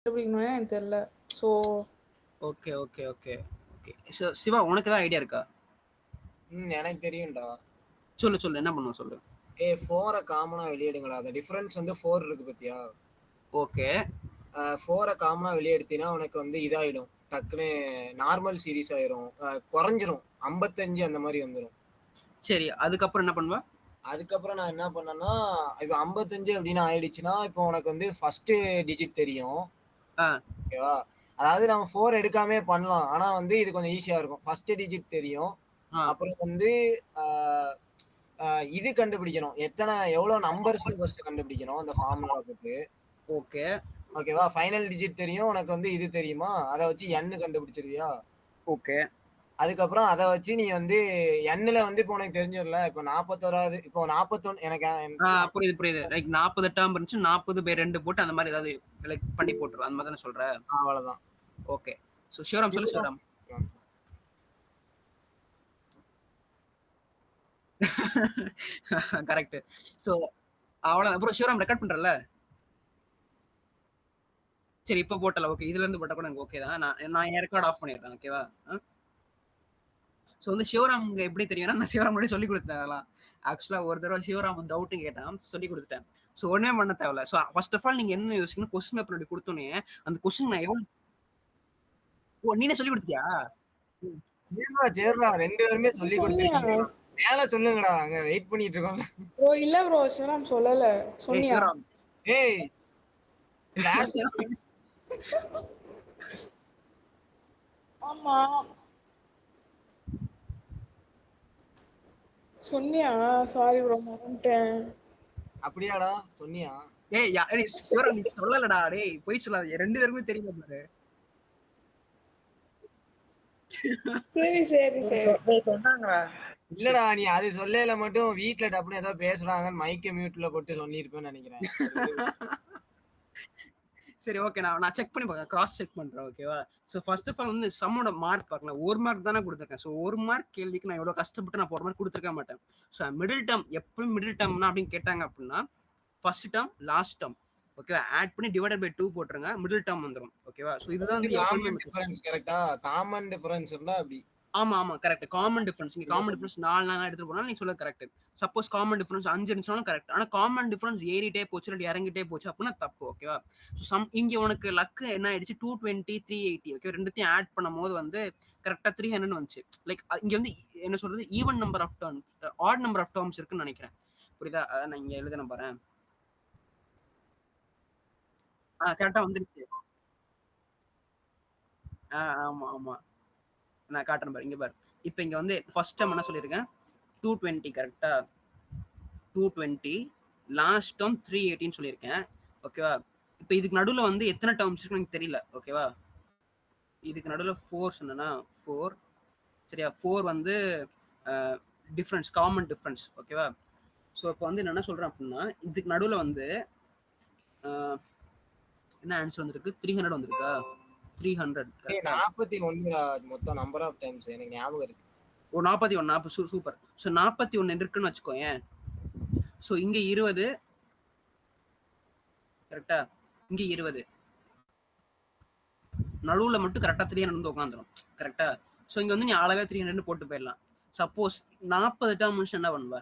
கண்டுபிடிக்கணும்னு எனக்கு தெரியல. So okay okay okay okay. Shiva உனக்கு ஏதாவது ஐடியா இருக்கா? எனக்கு தெரியும்டா. சொல்லு சொல்லு, என்ன பண்ணுவோம் சொல்லு. 4 காமனா வெளியெடுங்கடா. அந்த டிஃபரன்ஸ் வந்து 4 இருக்கு பத்தியா? ஓகே. 4 காமனா வெளியே எடுத்தீங்கன்னா உனக்கு வந்து இதாயிடும், டக்குன்னு நார்மல் சீரிஸ் ஆயிரும், குறைஞ்சிரும், 55 அந்த மாதிரி வந்துடும். சரி, அதுக்கப்புறம் என்ன பண்ணுவா? அதுக்கப்புறம் நான் என்ன பண்ணேன்னா, இப்போ 55 அப்படின்னு ஆயிடுச்சுன்னா இப்போ உனக்கு வந்து ஃபர்ஸ்ட் டிஜிட் தெரியும். ஓகேவா? அதாவது நம்ம 4 எடுக்காமே பண்ணலாம். ஆனா வந்து இது கொஞ்சம் ஈஸியா இருக்கும். ஃபர்ஸ்ட் டிஜிட் தெரியும். அப்புறம் வந்து இது கண்டுபிடிக்கணும், எவ்வளவு நம்பர்ஸ் ஃபர்ஸ்ட் கண்டுபிடிக்கணும் அந்த ஃபார்முலா போட்டு. ஓகே ஓகேவா? ஃபைனல் டிஜிட் தெரியும். உனக்கு வந்து இது தெரியுமா? அதை வச்சு n கண்டுபிடிச்சிருவியா? ஓகே. அதுக்கப்புறம் அதை வச்சு நீ வந்து எண்ணில் வந்து இப்போ உனக்கு தெரிஞ்சிடல. இப்போ 41வது, இப்போ 41 எனக்கு புரியுது புரியுது. லைக் 40 டேர்ம் இருந்துச்சு, 40/2 போட்டு அந்த மாதிரி ஏதாவது லைக் பண்ணி போட்டுரும், அந்த மாதிரி தானே சொல்ற? அவ்வளவுதான். ஓகே. ஸோ சிவராம் சொல்லு. சிவராம் கரெக்ட். ஸோ அவ்வளோதான். அப்புறம் சிவராம் ரெக்கார்ட் பண்றல? சரி, இப்போ போட்டல. ஓகே, இதுல இருந்து போட்டா கூட எனக்கு ஓகே தான். நான் என் ரெக்கார்ட் ஆஃப் பண்ணிடுறேன். ஓகேவா? ஸோ வந்து சிவராம் எப்படி தெரியும்னா, நான் சிவராம் முன்னாடி சொல்லி கொடுத்துட்டேன் அதெல்லாம். ஆக்சுவலா ஒரு தடவை சிவராம் டவுட் கேட்டான், சொல்லி கொடுத்துட்டேன். ஸோ ஒன்னே பண்ண தேவையில்ல. ஸோ ஃபர்ஸ்ட் ஆஃப் ஆல் நீங்க என்ன யோசிக்கணும், கொஸ்டின் பேப்பர் கொடுத்தோன்னே அந்த கொஸ்டின் நான் எவ்வளவு. ஓ, நீனே சொல்லி கொடுத்தியா? சரிடா 2 பேருமே சொல்லி கொடுத்துருக்கீங்க. மேல சொல்லுங்கடா, அங்க வெயிட் பண்ணிட்டு இருக்கோம். ப்ரோ இல்ல ப்ரோ, சிவராம் சொல்லல. சொன்னியா? சிவராம் ஏய் கிளாஸ் ஆமா சொன்னியா? சாரி ப்ரோ, மறந்துட்டேன். அப்படியாடா சொன்னியா? ஏய் சிவராம் நீ சொல்லலடா. டேய் போய் சொல்லாத, 2 பேருமே தெரியல பாரு. சரி சரி சரி சொன்னாங்க. இல்லடா நீ அது சொல்லல மட்டும் வீட்ல டப்புன்னு ஏதோ பேசுறாங்கன்னு மைக்க மியூட்ல போட்டு சொல்லிருப்பேன்னு நினைக்கிறேன். சரி ஓகே, நான் செக் பண்ணி பார்க்கறேன், கிராஸ் செக் பண்றேன். ஓகேவா? ஸோ ஃபர்ஸ்ட் ஆஃப் ஆல் வந்து சம்மோட மார்க் பார்க்கலாம். 1 மார்க் தானே கொடுத்துருக்கேன். ஸோ 1 மார்க் கேள்விக்கு நான் எவ்வளவு கஷ்டப்பட்டு நான் போற மாதிரி கொடுத்துருக்க மாட்டேன். ஸோ மிடில் டேர்ம் எப்பவும் மிடில் டேர்ம்னா அப்படின்னு கேட்டாங்க அப்படின்னா ஃபர்ஸ்ட் டேர்ம் லாஸ்ட் டேர்ம் ஓகேவா ஆட் பண்ணி டிவைடட் பை 2 போட்டுருங்க, மிடில் டேர்ம் வந்துரும். ஓகேவா? சோ இதுதான் வந்து காமன் டிஃபரன்ஸ். கரெக்ட்டா? காமன் டிஃபரன்ஸ் இருந்தா அப்படி. ஆமா ஆமா கரெக்ட். காமன் டிஃபரன்ஸ், நீங்க காமன் டிஃபரன்ஸ் 4 எடுத்து போனா நீ சொல்ல கரெக்ட். சப்போஸ் காமன் டிஃபரன்ஸ் 5 இருந்துச்சாலும் கரெக்ட். ஆனா காமன் டிஃபரன்ஸ் ஏறிட்டே போச்சு இல்ல இறங்கிட்டே போச்சு அப்படின்னா தப்பு. ஓகேவா? சோ இங்க உனக்கு லக் என்ன ஆயிடுச்சு, 220 380. ஓகே, ரெண்டுத்தையும் ஆட் பண்ணும்போது வந்து கரெக்டா 300 வந்துச்சு. லைக் இங்க வந்து என்ன சொல்றது, even number of term, odd number of terms இருக்குன்னு நினைக்கிறேன். புரியுதா? அதான் நான் இங்க எழுதுன பாறேன். கரெக்டா வந்துருச்சு. ஆமா ஆமா நான் காட்டுறேன் பாரு, இங்க பாரு. இப்போ இங்க வந்து ஃபர்ஸ்ட் டைம் என்ன சொல்லியிருக்கேன், 220 கரெக்டா, 220 லாஸ்ட் டேர்ம் 318 சொல்லியிருக்கேன். ஓகேவா? இப்போ இதுக்கு நடுவில் வந்து எத்தனை டேர்ம்ஸ் இருக்குன்னு எனக்கு தெரியல. ஓகேவா? இதுக்கு நடுவில் 4 சொன்னா 4 சரியா? 4 வந்து டிஃபரன்ஸ், காமன் டிஃபரன்ஸ். ஓகேவா? ஸோ இப்போ வந்து என்ன சொல்றேன் அப்படின்னா, இதுக்கு நடுவில் வந்து என்ன ஆன்சர் வந்திருக்கு, 300 வந்திருக்கா? 300 41 மொத்தம் நம்பர் ஆஃப் டைம்ஸ் எனக்கு ஞாபகம் இருக்கு. ஓ 41 சூப்பர். ஸோ 41 இருக்குன்னு வச்சுக்கோங்க. ஸோ இங்க 20 கரெக்டா, இங்க 20 நடுவுல மட்டும் கரெக்டா 300 வந்து உட்காந்துரும். கரெக்டா? ஸோ இங்க வந்து நீ அழகா 300 போட்டு போயிடலாம். சப்போஸ் 40 டேர்ம் முடிச்சு என்ன பண்ணுவ?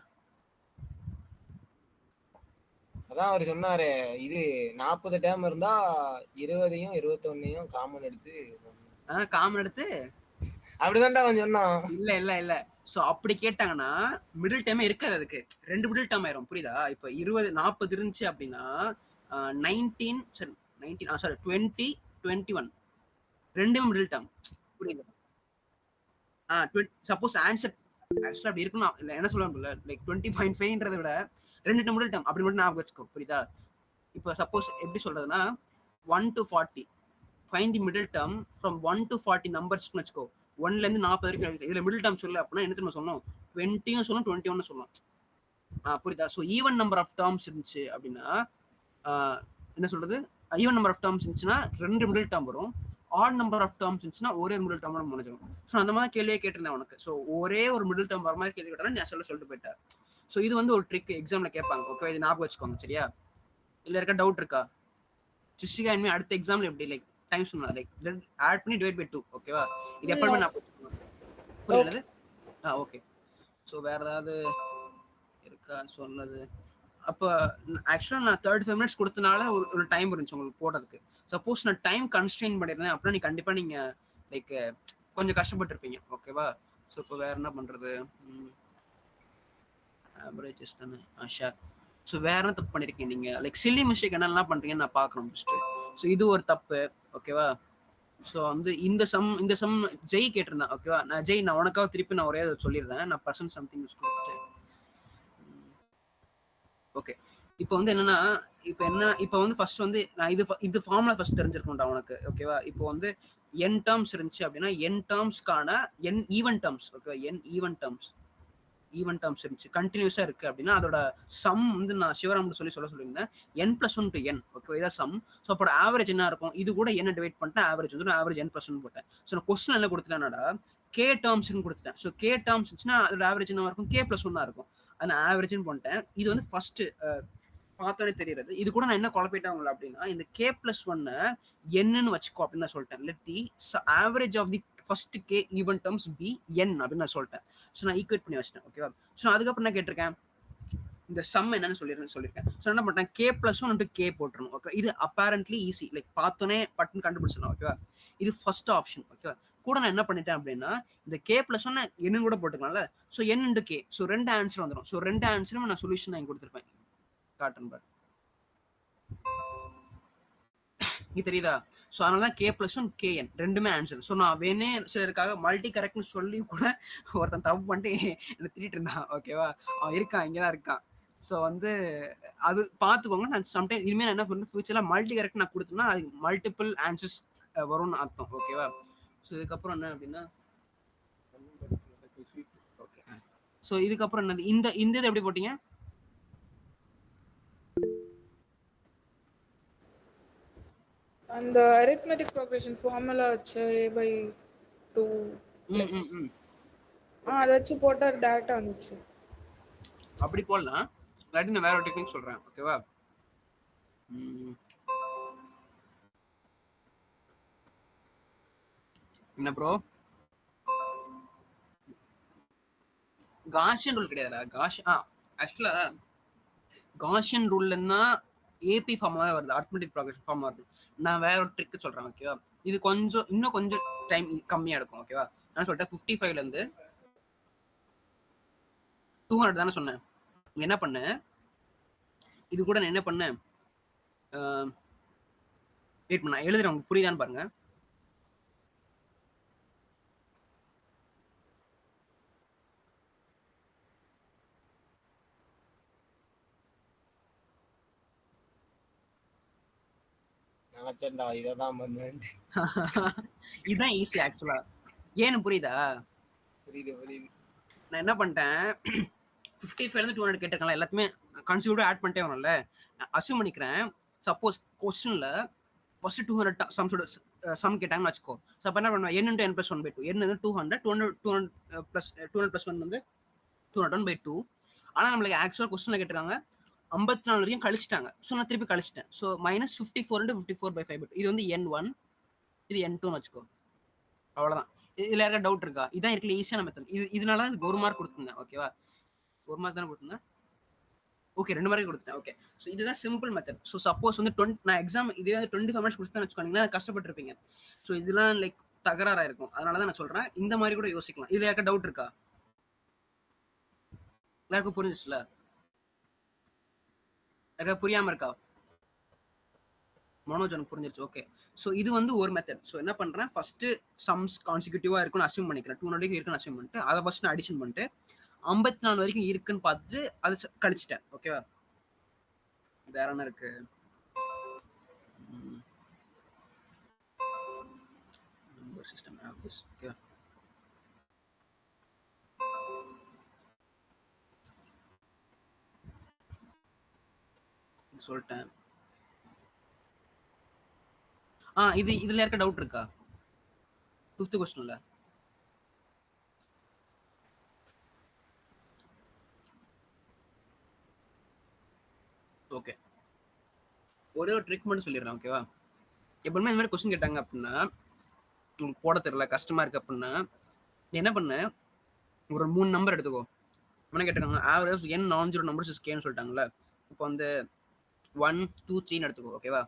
அதான் அவர் சொன்னாரு, இது 40 டேர்ம் இருந்தா 20யும் 21யும் காமன் எடுத்து காமன் எடுத்து அப்படிதான்டா அவன் சொன்னான். இல்ல இல்ல இல்ல. சோ அப்படி கேட்டாங்கன்னா மிடில் டைமே இருக்காது, அதுக்கு 2 மிடில் டைம் ஆயிரும். புரியுதா? இப்ப 20 40 இருந்துச்சு அப்படின்னா 19 சரி 19 சாரி 20 21 ரெண்டுமே மிடில் டைம். புரியுது? சப்போஸ் ஆன்சர் ஆக்சுவலா அப்படி இருக்கணும் இல்ல, என்ன சொல்லுவாங்கல்ல லைக் 20.5ன்றதை விட 2 மிடில் டைம் அப்படி மட்டும் ஞாபகம் வச்சுக்கோ. புரியுதா? இப்போ சப்போஸ் எப்படி சொல்றதுன்னா 1 to 40 find the middle term from 1 to 40 நம்பர்ஸ்னு வச்சுக்கோ. 1ல இருந்து 40 வரைக்கும் இதுல மிடில் டேர்ம் சொல்ல அப்படின்னா என்ன தெரியுமா சொல்லணும், 20யும் சொல்லணும் 21 சொல்லலாம். புரியுதா? So even number of terms இருந்துச்சு அப்படின்னா என்ன சொல்றது, ஈவன் நம்பர் ஆஃப் டேர்ம்ஸ் இருந்துச்சுன்னா 2 மிடில் டேர்ம் வரும். ஆட் நம்பர் ஆஃப் டேர்ம்ஸ் இருந்துச்சுன்னா ஒரே மிடில் டேர்ம் முடிஞ்சிடும். ஸோ அந்த மாதிரி கேள்வியே கேட்டிருந்தேன் உனக்கு. ஸோ ஒரே ஒரு மிடில் டேர்ம் வர மாதிரி கேள்வி கேட்டாலும் நீ சொல்லிட்டு போயிட்டேன். ஸோ இது வந்து ஒரு ட்ரிக், எக்ஸாம்ல கேட்பாங்க. ஓகே, இது ஞாபகம் வச்சுக்கோங்க. சரியா? இல்ல இருக்க டவுட் இருக்கா? சிஸ்டிகா இனிமே அடுத்த எக்ஸாம்ல எப்படி லைக் டைம் சொன்னா லைக் ஆட் பண்ணி டிவைட் பை 2 ஓகேவா? இது எப்பவுமே நான் புரியுது. ஓகே. ஸோ வேற ஏதாவது இருக்கா சொன்னது? அப்போ ஆக்சுவலாக நான் 35 மினிட்ஸ் கொடுத்தனால ஒரு டைம் இருந்துச்சு உங்களுக்கு போடுறதுக்கு. சப்போஸ் நான் டைம் கன்ஸ்ட்ரெயின் பண்ணியிருந்தேன் அப்படின்னா நீ கண்டிப்பாக நீங்கள் லைக் கொஞ்சம் கஷ்டப்பட்டுருப்பீங்க ஓகேவா? ஸோ இப்போ வேற என்ன பண்ணுறது? ஆவரேஜஸ் தானே ஷேர். ஸோ வேற என்ன தப்பு பண்ணியிருக்கீங்க நீங்கள் லைக் சில்லி மிஸ்டேக் என்னெல்லாம் பண்ணுறீங்கன்னு நான் பார்க்குறேன் ஃபஸ்ட்டு. ஸோ இது ஒரு தப்பு ஓகேவா? ஸோ வந்து இந்த சம் ஜெய் கேட்டிருந்தேன் ஓகேவா? நான் ஜெய் நான் உனக்காக திருப்பி நான் ஒரே சொல்லிடுறேன். நான் பர்சன்ட் சம்திங் யூஸ் கொடுத்துட்டு ஓகே. இப்போ வந்து என்னன்னா இப்போ வந்து ஃபர்ஸ்ட் வந்து நான் இது ஃபார்முலா ஃபர்ஸ்ட் தெரிஞ்சிருக்கணும்டா உனக்கு ஓகேவா? இப்போ வந்து n டேர்ம்ஸ் இருந்துச்சு அப்படின்னா n டேர்ம்ஸ்க்கான n even terms okay n even terms இருந்துச்சு கண்டினியூஸா இருக்கு அப்படின்னா அதோட சம் வந்து நான் சிவராம் சொல்லியிருந்தேன் n+1 to n ஓகே இதான் சம். ஸோ அப்போ ஆவரேஜ் என்ன இருக்கும்? இது கூட என்ன டிவைட் பண்ணிட்டேன் ஆவரேஜ் வந்து ஆவரேஜ் n+1 போட்டேன். ஸோ நான் கொஸ்டின் என்ன கொடுத்துட்டேன்னா k டேர்ம்ஸ்னு கொடுத்துட்டேன். ஸோ k டேர்ம்ஸ் இருந்துச்சுன்னா அதோட ஆவரேஜ் என்ன இருக்கும்? k+1 இருக்கும். அது ஆவரேஜ்னு பண்ணிட்டேன். இது வந்து ஃபர்ஸ்ட் பார்த்தோன்னே தெரியுது. இது கூட நான் என்ன குழப்பிட்டாங்களா அப்படின்னா இந்த k+1 என்னன்னு வச்சுக்கோ அப்படின்னு நான் சொல்லிட்டேன். Let the average of the first k even terms be n அப்படின்னு நான் சொல்லிட்டேன். ஸோ நான் ஈக்குவேட் பண்ணி வச்சிட்டேன் ஓகேவா? ஸோ அதுக்கப்புறம் என்ன கேட்டிருக்கேன்? இந்த சம் என்னன்னு சொல்லியிருக்கேன். ஸோ என்ன பண்ணிட்டேன் k+1 into k போட்டுருணும் ஓகே. இது அப்பேரண்ட்லி ஈஸி லைக் பார்த்தோன்னே பட்டுன்னு கண்டுபிடிச்சிடலாம் ஓகேவா? இது ஃபர்ஸ்ட் ஆப்ஷன் ஓகேவா? கூட நான் என்ன பண்ணிட்டேன் அப்படின்னா இந்த k+1 என்ன கூட போட்டுக்கலாம்ல. So n into k so 2 answer வந்துடும். ஸோ 2 ஆன்சரும் நான் சொல்யூஷன் நான் கொடுத்துருப்பேன். காட்டன் பார் இது தெரியுதா? ஸோ அதனால தான் k+1 kn ரெண்டுமே ஆன்சர். ஸோ நான் வேணே சிலருக்காக மல்டி கரெக்ட்னு சொல்லி கூட ஒருத்தன் தப்பு பண்ணிட்டு என்ன திட்டிட்டு இருந்தான் ஓகேவா? அவன் இருக்கான் இங்கே தான் இருக்கான். ஸோ வந்து அது பார்த்துக்கோங்க. நான் சம்டைம் இனிமேல் என்ன பண்ணுறேன் ஃபியூச்சரில் மல்டி கரெக்ட் நான் கொடுத்தோம்னா அது மல்டிபிள் ஆன்சர்ஸ் வரும்னு அர்த்தம் ஓகேவா? ஸோ இதுக்கப்புறம் என்ன அப்படின்னா ஓகே. ஸோ இதுக்கப்புறம் என்னது இந்த இது எப்படி போட்டீங்க? அந்த arithmetic progression formula வச்சு a/2 அதை வச்சு போட்டா டைரக்டா வந்துச்சு. அப்படி போடலாம். இல்லாட்டி நான் வேற ஒரு டெக்னிக் சொல்றேன் ஓகேவா? என்ன ப்ரோ? காஷியன் ரூல் கிடையாதுடா. ஆக்சுவலா காஷியன் ரூல்னா ஏபி ஃபார்முலா வருது, அரித்மெட்டிக் ப்ராக்ரஷன் ஃபார்ம் வருது. நான் வேற ஒரு ட்ரிக் சொல்றேன் ஓகேவா? இது இன்னும் கொஞ்சம் டைம் கம்மியா இருக்கும் ஓகேவா? நான் சொல்லிட்டேன் 55ல இருந்து 200 தானே சொன்னேன். என்ன பண்ணேன்? இது கூட நான் என்ன பண்ணேன்? வெயிட் பண்ண எழுதுறேன், உங்களுக்கு புரியுதான்னு பாருங்க. இதுதான் ஈஸி ஆக்சுவலா. ஏன்னு புரியுதா? புரியுது. நான் என்ன பண்ணிட்டேன் 55ல இருந்து 200 கேட்டிருக்கேன்ல எல்லாத்தையுமே கன்சியூட ஆட் பண்ணிட்டே வரணும்ல. நான் அஸ்யூம் பண்ணிக்கிறேன் சப்போஸ் கொஸ்டின்ல ஃபர்ஸ்ட் 200 சம் கேட்டாங்கன்னு வச்சுக்கோ. ஸோ அப்போ என்ன பண்ணுவேன் n into n+1/2 n வந்து 200 200 + 1 வந்து 201/2. ஆனால் நம்மளுக்கு ஆக்சுவலாக கொஸ்டினில் கேட்டிருக்காங்க 54 வரைக்கும் கழிச்சிட்டாங்க. ஸோ நான் திருப்பி கழிச்சிட்டேன். ஸோ -54 into 54/5 இது வந்து n1 இது n2ன்னு வச்சுக்கோ. அவ்வளோதான். இதுல யாருக்கா டவுட் இருக்கா? இதான் இருக்குல்ல ஈஸியான மெத்தட். இதனால தான் இது 1 மார்க் கொடுத்துருந்தேன் ஓகேவா? 1 மார்க் தானே கொடுத்துருந்தேன். ஓகே 2 மார்க் கொடுத்துட்டேன் ஓகே. ஸோ இதுதான் சிம்பிள் மெத்தட். ஸோ சப்போஸ் வந்து நான் எக்ஸாம் இதே 25 மார்க்ஸ் கொடுத்தேன்னு வச்சுக்கோங்களேன் கஷ்டப்பட்டுருப்பீங்க. ஸோ இதெல்லாம் லைக் தகராறா இருக்கும். அதனால தான் நான் சொல்றேன் இந்த மாதிரி கூட யோசிக்கலாம். இதுல யாருக்கா டவுட் இருக்கா? எல்லாருக்கும் புரிஞ்சிச்சுல? யாருக்கா புரியாம இருக்கா? மனோஜ் எனக்கு புரிஞ்சிருச்சு ஓகே. ஸோ இது வந்து ஒரு மெத்தட். ஸோ என்ன பண்றேன் ஃபர்ஸ்ட் சம்ஸ் கான்சிக்யூட்டிவா இருக்குன்னு அஸ்யூம் பண்ணிக்கிறேன். 200 வரைக்கும் இருக்குன்னு அஸ்யூம் பண்ணிட்டு அதை ஃபர்ஸ்ட் நான் அடிஷன் பண்ணிட்டு 54 வரைக்கும் இருக்குன்னு பார்த்துட்டு அதை கழிச்சிட்டேன் ஓகேவா? வேற என்ன இருக்கு? Number system office okay. சொல்லிட்டேன். இதுல இருக்க டவுட் இருக்கா? 5th क्वेश्चनல ஓகே ஒரே ஒரு ட்ரிக் மட்டும் சொல்லிடுறேன், ஓகேவா? எப்பவுமே இந்த மாதிரி கொஸ்டின் கேட்டாங்க அப்படின்னா, உங்களுக்கு போட தெரியல, கஷ்டமா இருக்கு அப்படின்னா, நீ என்ன பண்ண, ஒரு 3 நம்பர் எடுத்துக்கோ. என்ன கேட்டாங்க, ஆவரேஜ் n நான்-ஜீரோ நம்பர்ஸ் இஸ் கேன்னு சொல்லிட்டாங்கல்ல. இப்போ வந்து 1 2 3 எடுத்துக்கோ, ஓகேவா?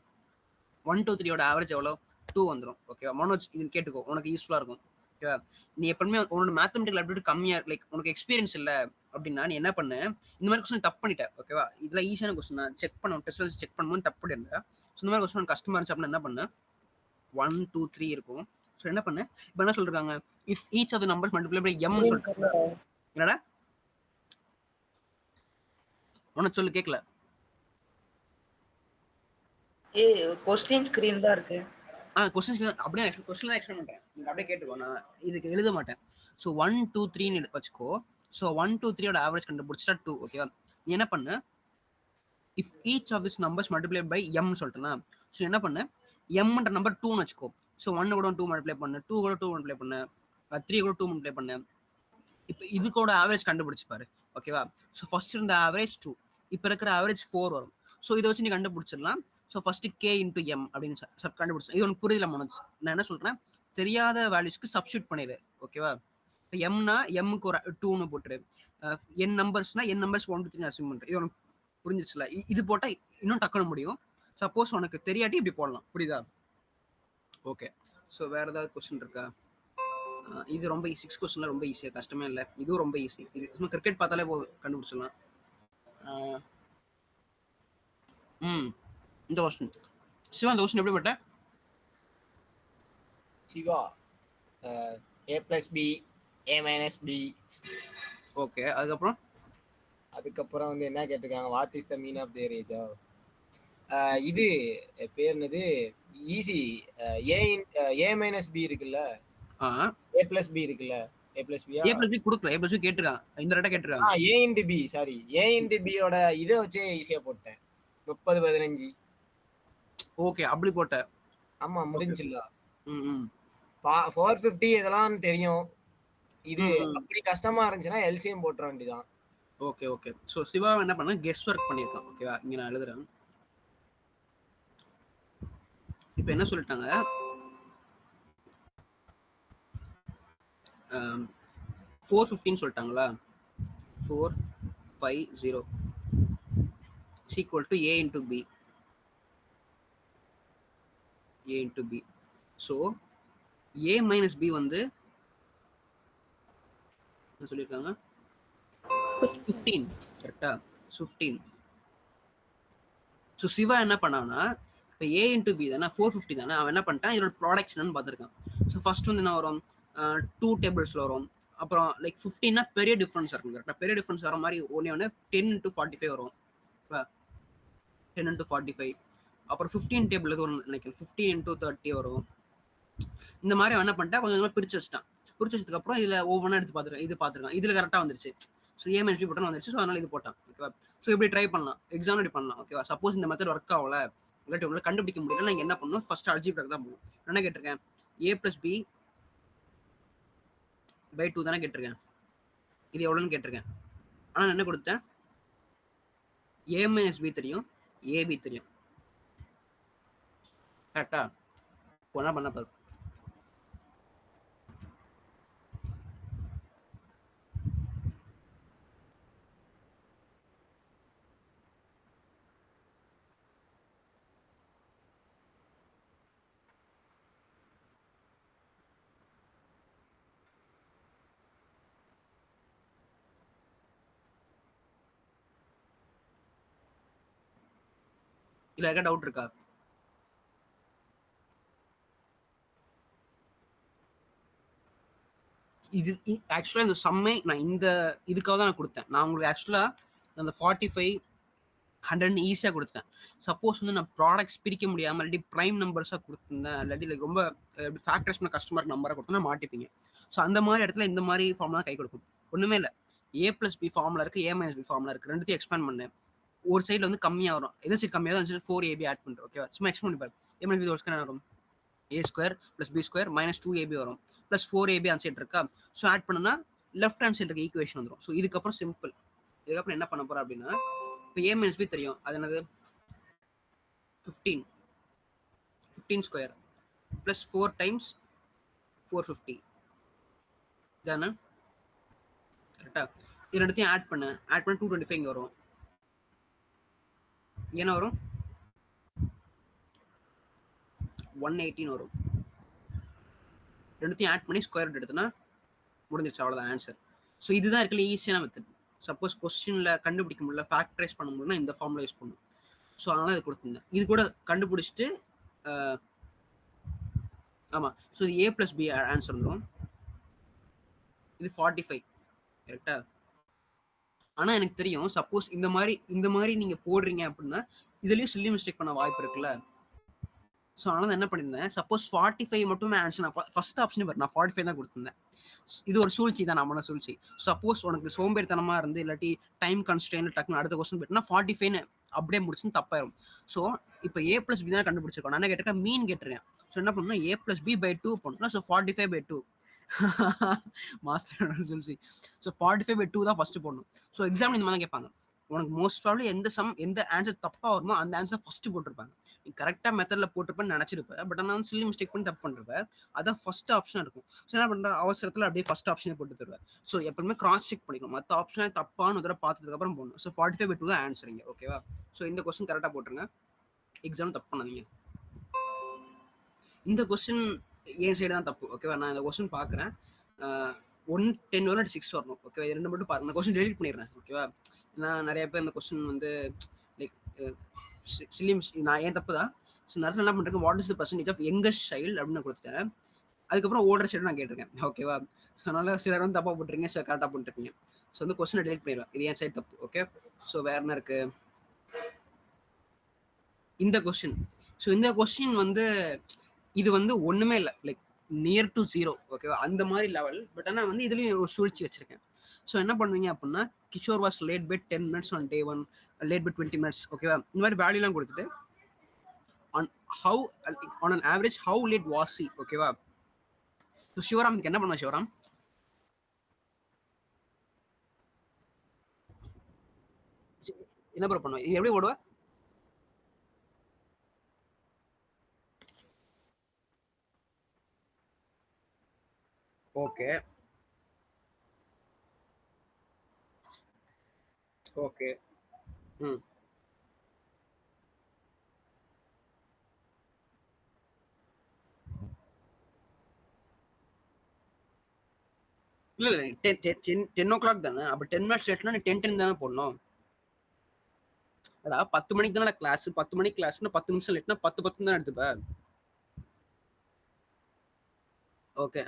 1 2 3யோட ஆவரேஜ் எவ்வளோ? 2 வந்துடும், ஓகேவா? மனோஜ் இது கேட்டுக்கோ, உனக்கு யூஸ்ஃபுல்லா இருக்கும், ஓகேவா? நீ எப்பவுமே உன்னோட மேத்தமெட்டிக்கல் அப்டிவிட்டி கம்மியா லைக் உனக்கு எக்ஸ்பீரியன்ஸ் இல்லை அப்படின்னா நீ என்ன பண்ண, இந்த மாதிரி கொஸ்டின் தப்பு பண்ணிட்ட, ஓகேவா? இதெல்லாம் ஈஸியான கொஸ்டின் தான், செக் பண்ண டெஸ்ட் செக் பண்ணும்போது தப்பு பண்ணிருந்தேன். ஸோ இந்த மாதிரி கொஸ்டின் கஷ்டமா இருந்துச்சு அப்படின்னா என்ன பண்ண, 1 2 3 இருக்கும். ஸோ என்ன பண்ண, இப்போ என்ன சொல்றாங்க, if each of the numbers multiply by m சொல்றாங்க. என்னடா உனக்கு சொல்லு, கேட்கல. கொஸ்டின் ஸ்கிரீன் தான் இருக்கு. கொஸ்டின் அப்படியே கொஸ்டின் தான் எக்ஸ்பிளைன் பண்றேன், நீங்க அப்படியே கேட்டுக்கோ, நான் இதுக்கு எழுத மாட்டேன். ஸோ 1 2 3 வச்சுக்கோ. ஸோ 1 2 3யோட ஆவரேஜ் கண்டுபிடிச்சா 2, ஓகேவா? நீ என்ன பண்ணு, if each of this numbers multiply by m சொல்லிட்டேன்னா, ஸோ என்ன பண்ணு, mன்ற நம்பர் 2ன்னு வச்சுக்கோ. ஸோ 1 கூட 2 மல்டிப்ளை பண்ணு, 2 கூட 2 மல்டிப்ளை பண்ணு, 3 கூட 2 மல்டிப்ளை பண்ணு. இப்போ இதுக்கோட ஆவரேஜ் கண்டுபிடிச்சு பாரு, ஓகேவா? ஸோ ஃபர்ஸ்ட் இருந்த ஆவரேஜ் 2, இப்போ இருக்கிற ஆவரேஜ் 4 வரும். ஸோ இதை வச்சு நீ கண்டுபிடிச்சிடலாம். So first k into m அப்படின்னு கண்டுபிடிச்சு. இது உனக்கு புரியல மனோஜ், நான் என்ன சொல்றேன், தெரியாத வேல்யூஸ்க்கு சப்ஸ்டியூட் பண்ணிடு, ஓகேவா? இப்போ எம்னா எம்முக்கு ஒரு 2ன்னு போட்டுரு, n நம்பர்ஸ்னா n நம்பர்ஸ் 1 2 3 அசியூம் பண்ணுறேன். இது உனக்கு புரிஞ்சிச்சுல? இது போட்டால் இன்னும் டக்குனு முடியும். சப்போஸ் உனக்கு தெரியாட்டி இப்படி போடலாம், புரியுதா? ஓகே. ஸோ வேற ஏதாவது கொஸ்டின் இருக்கா? இது ரொம்ப 6 கொஸ்டின்ல ரொம்ப ஈஸியாக, கஷ்டமே இல்லை. இதுவும் ரொம்ப ஈஸி. இது நம்ம கிரிக்கெட் பார்த்தாலே போதும், கண்டுபிடிச்சிடலாம். இந்த கொஸ்டின் சிவா, இந்த கொஸ்டின் எப்படி பட்ட? Shiva a plus b a minus b. Okay, அதுக்கப்புறம் வந்து என்ன கேட்டிருக்காங்க, what is the mean of their age? இது பேர் என்னது, ஈஸி. a minus b இருக்குல்ல, a plus b இருக்குல்ல, a plus b a plus b கொடுக்கல, a plus b கேட்டிருக்காங்க, இந்த ரெட்டை கேட்டிருக்காங்க. a into b, sorry, a into b யோட இதை வச்சே ஈஸியா போட்டேன், 30 15. ஓகே, அப்படி போட்ட. ஆமா, முடிஞ்சுல. 450 இதெல்லாம் தெரியும். இது அப்படி கஷ்டமா இருந்துச்சுன்னா எல்சிஎம் போட்டுற வேண்டியதான். Okay okay. ஸோ சிவா என்ன பண்ண, கெஸ் ஒர்க் பண்ணியிருக்கான், ஓகேவா? இங்க நான் எழுதுறேன். இப்போ என்ன சொல்லிட்டாங்க, 415 சொல்லிட்டாங்களா? 450 equal to a into b. a into b. So a minus b வந்து என்ன சொல்லியிருக்காங்க, 15, கரெக்டா? 15. ஸோ சிவா என்ன பண்ணான்னா, இப்போ a into b தானே, 450 தானே, அவன் என்ன பண்ணிட்டான், இதோட ப்ராடக்ட்ஸ் என்னன்னு பார்த்துருக்கான். ஸோ ஃபர்ஸ்ட் வந்து என்ன வரும், 2 டேபிள்ஸில் வரும். அப்புறம் லைக் 15னா பெரிய டிஃப்ரென்ஸ் இருக்கும், கரெக்டாக? பெரிய டிஃப்ரென்ஸ் வர மாதிரி ஒன்று 10 into 45 வரும், 10 into 45. அப்புறம் 15 டேபிளுக்கு வரும் நினைக்கிறேன், 15 into 30 வரும். இந்த மாதிரி அவன் என்ன பண்ணிட்டா, கொஞ்சம் கொஞ்சமாக பிரிச்சு வச்சுட்டான். பிரிச்சு வச்சதுக்கு அப்புறம் இதில் ஒவ்வொன்றா எடுத்து பார்த்துருக்கான். இது பார்த்துருக்கான், இதில் கரெக்டாக வந்துருச்சு. ஸோ a minus b போட்டால் வந்துருச்சு. ஸோ அதனால இது போட்டான், ஓகேவா? ஸோ இப்படி ட்ரை பண்ணலாம், எக்ஸாம் இப்படி பண்ணலாம், ஓகேவா? சப்போஸ் இந்த மெத்தட் ஒர்க் ஆகல, இல்லாட்டி உங்களால் கண்டுபிடிக்க முடியல, நீங்கள் என்ன பண்ணணும், ஃபர்ஸ்ட் அல்ஜிப்ராக்கு தான் போகணும். என்ன கேட்டிருக்கேன், a plus b by 2 தானே கேட்டிருக்கேன். இது எவ்வளோன்னு கேட்டிருக்கேன். ஆனால் என்ன கொடுத்தேன், a minus b தெரியும், ab தெரியும், கரெக்டா? என்ன பண்ண பாரு, இல்ல ஏதாவது டவுட் இருக்கா? இது ஆக்சுவலா இந்த சம்மே நான் இந்த இதுக்காக தான் நான் கொடுத்தேன். நான் உங்களுக்கு ஆக்சுவலா அந்த 45 100 ஈஸியாக கொடுத்தேன். சப்போஸ் வந்து நான் ப்ராடக்ட்ஸ் பிரிக்க முடியாமல் இல்லாட்டி ப்ரைம் நம்பர்ஸாக கொடுத்துருந்தேன், இல்லாட்டி லைக் ரொம்ப ஃபேக்டர்ஸ் பண்ண கஸ்டமர் நம்பராக கொடுத்தா மாட்டிப்பீங்க. ஸோ அந்த மாதிரி இடத்துல இந்த மாதிரி ஃபார்ம்லாம் கை கொடுக்கும். ஒன்றுமே இல்லை, a plus b ஃபார்முலா இருக்குது, a minus b ஃபார்முலா இருக்குது, ரெண்டுத்தையும் எக்ஸ்பேண்ட் பண்ணேன். ஒரு சைடில் வந்து கம்மியாக வரும், எது சைடு கம்மியாக தான் 4ab ஆட் பண்ணுறேன், ஓகேவா? சும்மா எக்ஸ்பேண்ட் பண்ணி பாரு. a minus b whole square வரும், a square plus b square minus 2ab வரும், ப்ளஸ் 4ab அந்த சைடு இருக்கா. ஸோ ஆட் பண்ணனா லெஃப்ட் ஹேண்ட் சைடு இருக்க ஈக்குவேஷன் வந்துடும். ஸோ இதுக்கப்புறம் சிம்பிள். இதுக்கப்புறம் என்ன பண்ண போகிறேன் அப்படின்னா, இப்போ a minus b தெரியும், அது என்னது 15 ஸ்கொயர் ப்ளஸ் 4 டைம்ஸ் 450 தானே கரெக்டா? இது ரெண்டுத்தையும் ஆட் பண்ண 225 இங்கே வரும். என்ன வரும்? 118 வரும். ரெண்டுத்தையும் ஆட் பண்ணி ஸ்கொயர் ரூட் எடுத்தோன்னா முடிஞ்சிருச்சு, அவ்வளோதான் ஆன்சர். ஸோ இதுதான் இருக்கல ஈஸியான மெத்தட். சப்போஸ் கொஸ்டினில் கண்டுபிடிக்க முடியல, ஃபேக்டரைஸ் பண்ண முடியலன்னா இந்த ஃபார்முலா யூஸ் பண்ணணும். ஸோ அதனால் இது கொடுத்துருந்தேன். இது கூட கண்டுபிடிச்சிட்டு ஆமாம், ஸோ இது A+B ஆன்சர் வந்துடும். இது 45 கரெக்டா? ஆனால் எனக்கு தெரியும் சப்போஸ் இந்த மாதிரி நீங்கள் போடுறீங்க அப்படின்னா இதுலேயும் சில்லி மிஸ்டேக் பண்ண வாய்ப்பு இருக்குல்ல. ஸோ அதனால் என்ன பண்ணியிருந்தேன், சப்போஸ் 45 மட்டுமே ஆன்சர், நான் ஃபர்ஸ்ட் ஆப்ஷனே பாரு, நான் 45 தான் கொடுத்துருந்தேன். இது ஒரு சூழ்ச்சி தான், நம்மளோட சூழ்ச்சி. சப்போஸ் உனக்கு சோம்பேறித்தனமா இருந்து இல்லாட்டி டைம் கன்ஸ்ட்ரெயின் டக்குன்னு அடுத்த கொஸ்டின் போயிட்டுனா 45 அப்படியே முடிச்சுன்னு தப்பாயிரும். ஸோ இப்போ A+B தான் கண்டுபிடிச்சிருக்கோம். நான் என்ன கேட்டிருக்கேன், மீன் கேட்டிருக்கேன். ஸோ என்ன பண்ணணும், A+B/2 பண்ணணும். ஸோ 45/2 மாஸ்டர் சூழ்ச்சி. ஸோ 45/2 தான் ஃபர்ஸ்ட் போடணும். ஸோ எக்ஸாம் இந்த மாதிரி தான் கேட்பாங்க. உனக்கு மோஸ்ட் ப்ராப்ளி எந்த ஆன்சர் தப்பா வருமோ அந்த ஆன்சர் ஃபர்ஸ்ட் போட்டிருப்பாங்க. நீ கரெக்டாக மெத்தட்ல போட்டிருப்பேன்னு நினைச்சிருப்பேன். பட் ஆனால் சில்லி மிஸ்டேக் பண்ணி தப்பு பண்ணிருப்பேன். அதான் ஃபர்ஸ்ட் ஆப்ஷன் இருக்கும். ஸோ என்ன பண்ற, அவசரத்தில் அப்படியே ஃபர்ஸ்ட் ஆப்ஷனே போட்டு தருவேன். ஸோ எப்பவுமே கிராஸ் செக் பண்ணிக்கணும். மற்ற ஆப்ஷனே தப்பான்னு தடவை பார்த்ததுக்கு அப்புறம் போடணும். ஸோ 45/2 தான் ஆன்சரிங்க. ஓகேவா? ஸோ இந்த கொஸ்டின் கரெக்டாக போட்டுருங்க. எக்ஸாம் தப்பு பண்ணாதீங்க. இந்த கொஸ்டின் என் சைடு தான் தப்பு. ஓகேவா? நான் இந்த கொஸ்டின் பார்க்குறேன். 110 வரும், 6 வரணும். ஓகேவா? இது ரெண்டு மட்டும் பாருங்க. இந்த கொஸ்டின் டெலிட் பண்ணிடுறேன். ஓகேவா? நான் நிறைய பேர் இந்த கொஸ்டின் வந்து லைக் சில்லி நான் ஏன் தப்பு தான். ஸோ இந்த இடத்துல என்ன பண்ணுறேன், what is the percentage of youngest child அப்படின்னு கொடுத்துட்டேன். அதுக்கப்புறம் ஓல்டர் சைடு நான் கேட்டிருக்கேன். ஓகேவா? ஸோ அதனால சிலர் வந்து தப்பாக போட்டுருக்கீங்க, சில கரெக்டாக போட்டுருக்கீங்க. ஸோ வந்து கொஸ்டினை டெலிட் பண்ணிடுவேன். இது என் சைடு தப்பு. ஓகே? ஸோ வேற என்ன இருக்கு, இந்த கொஸ்டின். ஸோ இந்த கொஸ்டின் வந்து இது வந்து ஒன்றுமே இல்லை, லைக் நியர் டு 0. ஓகேவா? அந்த மாதிரி லெவல். பட் ஆனால் வந்து இதுலேயும் ஒரு சூழ்ச்சி வச்சிருக்கேன். ஸோ என்ன பண்ணுவீங்க அப்படின்னா, Kishore was late by 10 minutes on day 1, late by 20 minutes. ஓகேவா? இந்த மாதிரி வேல்யூலாம் கொடுத்துட்டு on an average how late was he. ஓகேவா? ஸோ சிவராம் இதுக்கு என்ன பண்ணுவா, சிவராம் என்ன ப்ரோ பண்ணுவா, இது எப்படி ஓடுவா? Okay okay. ம் இல்ல 10 o'clock தானே. அப்ப 10 minutes லேட்னா நீ 10 தானே போடணும். அடா 10 மணிக்கு தானே கிளாஸ். 10 மணிக்கு கிளாஸ்னா 10 நிமிஷம் லேட்னா 10 தான் எடுத்துப்ப. ஓகே.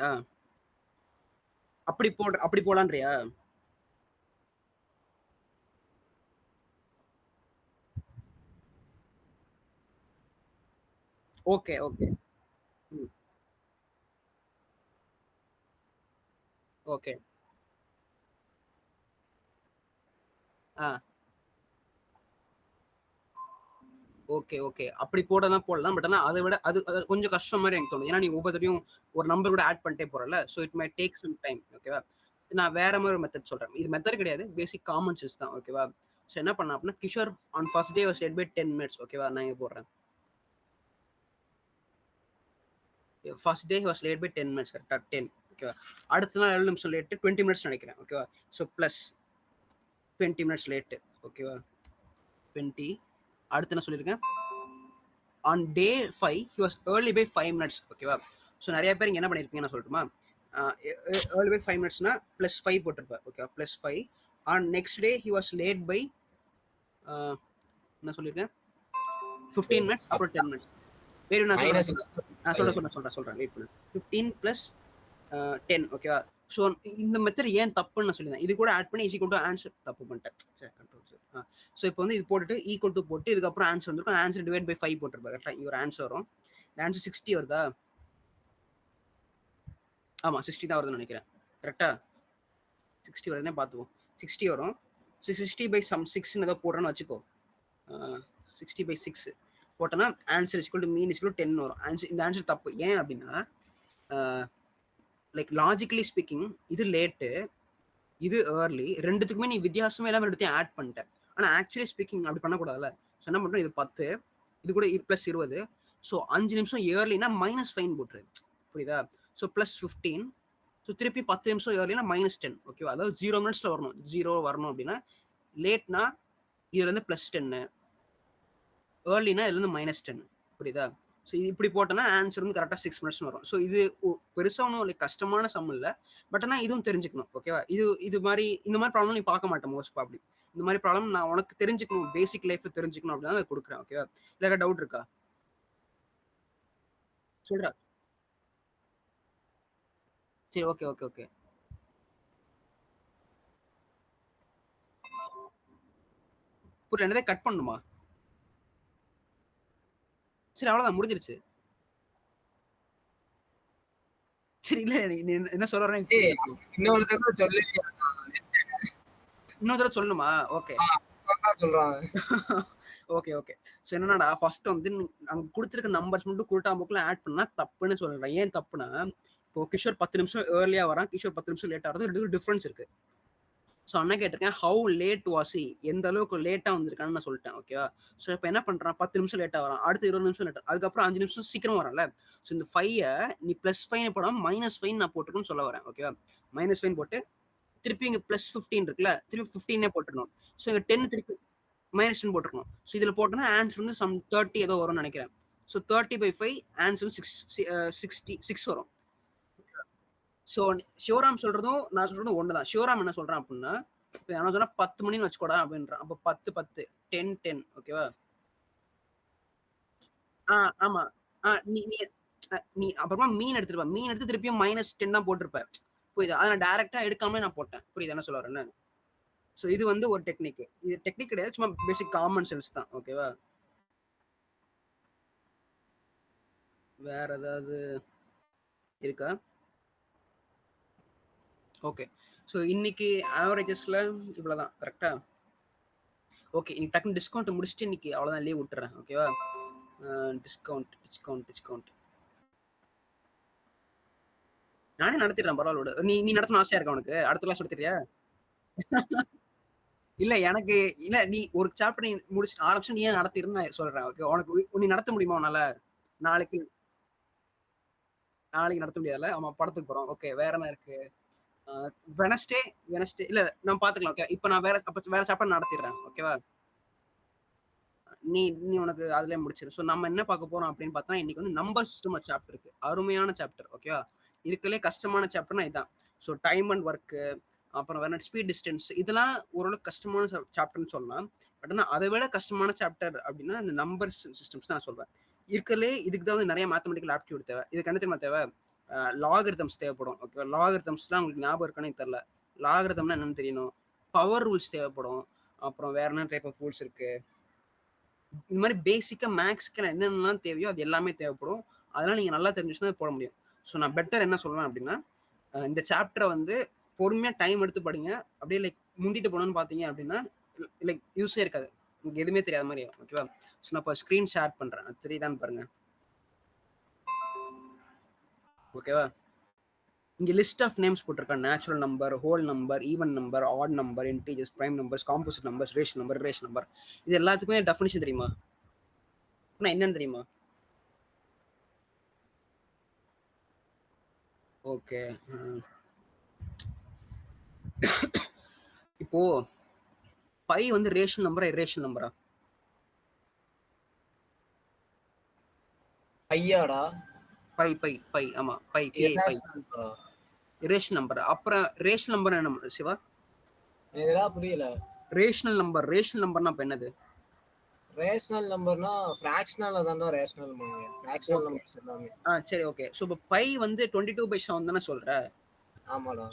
அப்படி போலான்றியா? Okay okay. Okay. Okay okay. அப்படி போடலாம் போடலாம். பட் ஆனால் அதை விட அது கொஞ்சம் கஷ்டம் மாதிரி எனக்கு தோணுது. ஏன்னா நீ ஒவ்வொருத்தரையும் ஒரு நம்பர் கூட ஆட் பண்ணிட்டே போறல. So it may take some time. ஓகேவா? நான் வேற மாதிரி ஒரு மெத்தட் சொல்றேன். இது மெத்தட் கிடையாது, பேசிக் காமன் சென்ஸ் தான். ஓகேவா? ஸோ என்ன பண்ண அப்படின்னா, Kishore on first day was late by 10 minutes. ஓகேவா? நான் இங்கே போடுறேன். First day was late by 10 minutes. கரெக்டா? 10. ஓகேவா? அடுத்த நாள் 7 நிமிஷம் லேட்டு 20 minutes நினைக்கிறேன். ஓகேவா? So plus 20 minutes late. ஓகேவா? 20. அடுத்து என்ன சொல்லியிருக்கேன், on day 5 he was early by 5 minutes. ஓகேவா? ஸோ நிறைய பேர் இங்கே என்ன பண்ணியிருப்பீங்க நான் சொல்லட்டுமா, early by 5 minutesனா ப்ளஸ் 5 போட்டிருப்பேன். ஓகேவா? Plus 5. On next day he was late by என்ன சொல்லியிருக்கேன், 15 minutes, அப்புறம் 10 minutes. வேறு நான் சொல்கிறேன் வெயிட் பண்ணு. 15 + 10. ஓகேவா? ஸோ இந்த மெத்தட் ஏன் தப்புன்னு நான் சொல்லியிருந்தேன். இது கூட ஆட் பண்ணி ஈஸி கொண்டு ஆன்சர் தப்பு பண்ணிட்டேன். சரி, கண்ட்ரோல். ஸோ இப்போ வந்து இது போட்டுட்டு ஈக்குவல் டு போட்டு இதுக்கப்புறம் ஆன்சர் வந்துருக்கும். ஆன்சர் டிவைட் பை 5 போட்டிருப்பேன். கரெக்டாக? இங்கே ஒரு ஆன்சர் வரும். இந்த ஆன்சர் 60 வருதா? ஆமாம் 60 தான் வருதுன்னு நினைக்கிறேன். கரெக்டாக 60 வருதுன்னே பார்த்துவோம். 60 வரும். ஸோ 60/6 ஏதோ போடுறேன்னு வச்சுக்கோ. 60/6 போட்டோன்னா answer equal to mean equal 10 வரும். இந்த ஆன்சர் தப்பு. ஏன் அப்படின்னா, லைக் லாஜிக்கலி ஸ்பீக்கிங் இது லேட்டு, இது ஏர்லி, ரெண்டுத்துக்குமே நீ வித்தியாசமே இல்லாமல் ரெண்டுத்தையும் ஆட் பண்ணிட்டேன். ஆனால் ஆக்சுவலி ஸ்பீக்கிங் அப்படி பண்ணக்கூடாதுல்ல. ஸோ என்ன பண்ணுறோம், இது 10 இது கூட ப்ளஸ் 20. ஸோ 5 நிமிஷம் ஏர்லினா மைனஸ் ஃபைன் போட்டுரு, புரியுதா? So plus 15. ஸோ திருப்பி 10 நிமிஷம் ஏர்லினா -10. ஓகேவா? அதாவது 0 மினிட்ஸ்ல வரணும், 0 வரணும் அப்படின்னா. லேட்னா இதுல இருந்து +10, ஏர்லினா இதுல இருந்து -10, புரியுதா? ஸோ இது இப்படி போட்டோன்னா ஆன்சர் வந்து கரெக்டாக 6 மினிட்ஸ் வரும். ஸோ இது பெருசாக ஒன்றும் லைக் கஷ்டமான சம் இல்லை, பட் ஆனால் இதுவும் தெரிஞ்சுக்கணும். ஓகேவா? இந்த மாதிரி ப்ராப்ளம் நீ பார்க்க மாட்டேன் மோஸ்ட் ப்ராப்ளி. இந்த மாதிரி ப்ராப்ளம் நான் உனக்கு தெரிஞ்சுக்கணும், பேசிக் லைஃப்ல தெரிஞ்சுக்கணும் அப்படின்னா அதை கொடுக்குறேன். ஓகேவா? இல்லை டவுட் இருக்கா சொல்றா. சரி, ஓகே ஓகே ஓகே. புரியல, என்னதே கட் பண்ணுமா? சரி, அவ்வளவுதான், முடிஞ்சிருச்சு. சரி, இல்ல நீ என்ன சொல்ற இன்னொரு தடவை சொல்லு. இன்னொரு தடவை சொல்லணுமா? ஓகே சொல்றாங்க. Okay okay. ஸோ என்னன்னா ஃபர்ஸ்ட் வந்து அங்க கொடுத்துருக்க நம்பர்ஸ் மட்டும் குருட்டா புக்கில் ஆட் பண்ணா தப்புன்னு சொல்றேன். ஏன் தப்புனா, இப்போ கிஷோர் 10 நிமிஷம் ஏர்லியா வரான், கிஷோர் 10 நிமிஷம் லேட் ஆகிறது, ரெண்டு டிஃபரன்ஸ் இருக்கு. ஸோ அண்ணா கேட்டிருக்கேன், ஹவு லேட் வாஸ் ஹி, எந்த அளவுக்கு லேட்டாக வந்திருக்கான்னு நான் சொல்லிட்டேன். ஓகேவா? ஸோ இப்போ என்ன பண்ணுறான், 10 நிமிஷம் லேட்டாக வரான், அடுத்து 20 நிமிஷம் லேட், அதுக்கப்புறம் 5 நிமிஷம் சீக்கிரம் வரான்ல. ஸோ இந்த 5 நீ +5 போடாமல் -5 நான் போட்டுருக்குன்னு சொல்ல வரேன். ஓகேவா? -5 போட்டு திருப்பி இங்கே +15 இருக்குல்ல, திருப்பி 15 போட்டுருணும். ஸோ இங்கே 10 திருப்பி -10 போட்டுருக்கணும். ஸோ இதில் போட்டோன்னா ஆன்சர் வந்து சம் 30 ஏதோ வரும்னு நினைக்கிறேன். ஸோ 30/5 ஆன்சர் வந்து 66 வரும். ஸோ சிவராம் சொல்றதும் நான் சொல்றதும் ஒண்ணுதான். சிவராம் என்ன சொல்றான் அப்படின்னா, இப்போ என்ன சொன்னா 10 மணின்னு வச்சுக்கோடா அப்படின்றான். அப்போ 10 10 10 10. ஓகேவா? ஆமா. நீ நீ நீ அப்புறமா மீன் எடுத்துருப்ப, மீன் எடுத்து திருப்பியும் -10 தான் போட்டிருப்ப, புரியுதா? அதை நான் டைரக்டா எடுக்காம நான் போட்டேன், புரியுதா என்ன சொல்ல வரேன்னு? ஸோ இது வந்து ஒரு டெக்னிக். இது டெக்னிக் கிடையாது, சும்மா பேசிக் காமன் சென்ஸ் தான். ஓகேவா? வேற ஏதாவது இருக்கா? ஓகே. ஸோ இன்னைக்கு ஆவரேஜஸ்ல இவ்வளவுதான். கரெக்டா? ஓகே, இன்னைக்கு டக்குனு டிஸ்கவுண்ட் முடிச்சுட்டு இன்னைக்கு அவ்வளவுதான், லீவ் விட்டுறேன். ஓகேவா? டிஸ்கவுண்ட் நானே நடத்திடுறேன், பரவாயில்ல. நீ நீ நடத்தணும் ஆசையா இருக்கா உனக்கு? அடுத்த கிளாஸ் நடத்திடுறியா? இல்ல எனக்கு இல்ல, நீ ஒரு சாப்டர் நீ முடிச்சு ஆரம்பிச்சு நீ ஏன் நடத்திருன்னு நான் சொல்றேன். ஓகே, உனக்கு நீ நடத்த முடியுமா உன்னால? நாளைக்கு நாளைக்கு நடத்த முடியாதுல்ல? ஆமா, படத்துக்கு போறோம். ஓகே, வேற என்ன இருக்கு? வெனஸ்டே இல்ல நம்ம பாத்துக்கலாம். ஓகே, இப்போ நான் வேற சாப்டர் நடத்திடுறேன். ஓகேவா? நீ நீ உனக்கு அதுலயே முடிச்சிரு. ஸோ நம்ம என்ன பார்க்க போறோம் அப்படின்னு பார்த்தா, இன்னைக்கு வந்து நம்பர் சிஸ்டம் சாப்டர் இருக்கு, அருமையான சாப்டர். ஓகேவா? இருக்கலே கஷ்டமான சாப்டர்னா இதுதான். ஸோ டைம் அண்ட் ஒர்க், அப்புறம் வேற ஸ்பீட் டிஸ்டன்ஸ், இதெல்லாம் ஓரளவுக்கு கஷ்டமான சாப்டர்னு சொல்லலாம். பட் ஆனால் அதை விட கஷ்டமான சாப்டர் அப்படின்னா இந்த நம்பர் சிஸ்டம்ஸ் தான் சொல்வேன். இருக்கலே இதுக்கு தான் வந்து நிறைய மேத்தமெட்டிக்கல் ஆப்டிடியூட் தேவை. இதுக்கு என்ன தெரியுமா தேவை? லாகரிதம்ஸ் தேவைப்படும். ஓகே, லாகரிதம்ஸ்லாம் உங்களுக்கு ஞாபகம் இருக்கானே தெரியல. லாகரிதம்னா என்னன்னு தெரியணும். பவர் ரூல்ஸ் தேவைப்படும். அப்புறம் வேற என்ன டைப் ஆஃப் ரூல்ஸ் இருக்கு, இந்த மாதிரி பேசிக்கா மேக்ஸ்க்கு என்னென்னலாம் தேவையோ அது எல்லாமே தேவைப்படும். அதெல்லாம் நீங்க நல்லா தெரிஞ்சுச்சுன்னா போட முடியும். ஸோ நான் பெட்டர் என்ன சொல்லுவேன் அப்படின்னா, இந்த சாப்டரை வந்து பொறுமையா டைம் எடுத்து படிங்க. அப்படியே லைக் முந்திட்டு போனோம்னு பார்த்தீங்க அப்படின்னா லைக் யூஸே இருக்காது, உங்களுக்கு எதுவுமே தெரியாத மாதிரி. ஓகேவா? ஸோ நான் இப்போ ஸ்க்ரீன் ஷேர் பண்றேன், அது தெரியுதான்னு பாருங்க. ஓகேவா? இங்க லிஸ்ட் ஆஃப் நேம்ஸ் போட்டிருக்கேன். Natural number, whole number, even number, add number, integers, prime numbers, composite numbers, ration number. இது எல்லாத்துக்குமே டெஃபினிஷன் தெரியுமா? என்னன்னு தெரியுமா? ஓகே, இப்போ பை வந்து ரேஷனல் நம்பரா இரேஷனல் நம்பரா? ஐயாடா பை ஆமா, பை இரேஷனல் நம்பர். அப்புறம் ரேஷனல் நம்பர் என்ன சிவா? இதெல்லாம் புரியல. ரேஷனல் நம்பர்னா இப்ப என்னது? ரேஷனல் நம்பர்னா ஃபிராக்ஷனல்ல தான்டா ரேஷனல் பண்ணுங்க. ஃபிராக்ஷனல் நம்பர்ஸ் எல்லாமே. சரி, ஓகே. சோ இப்ப பை வந்து 22/7 தானே சொல்ற? ஆமாடா.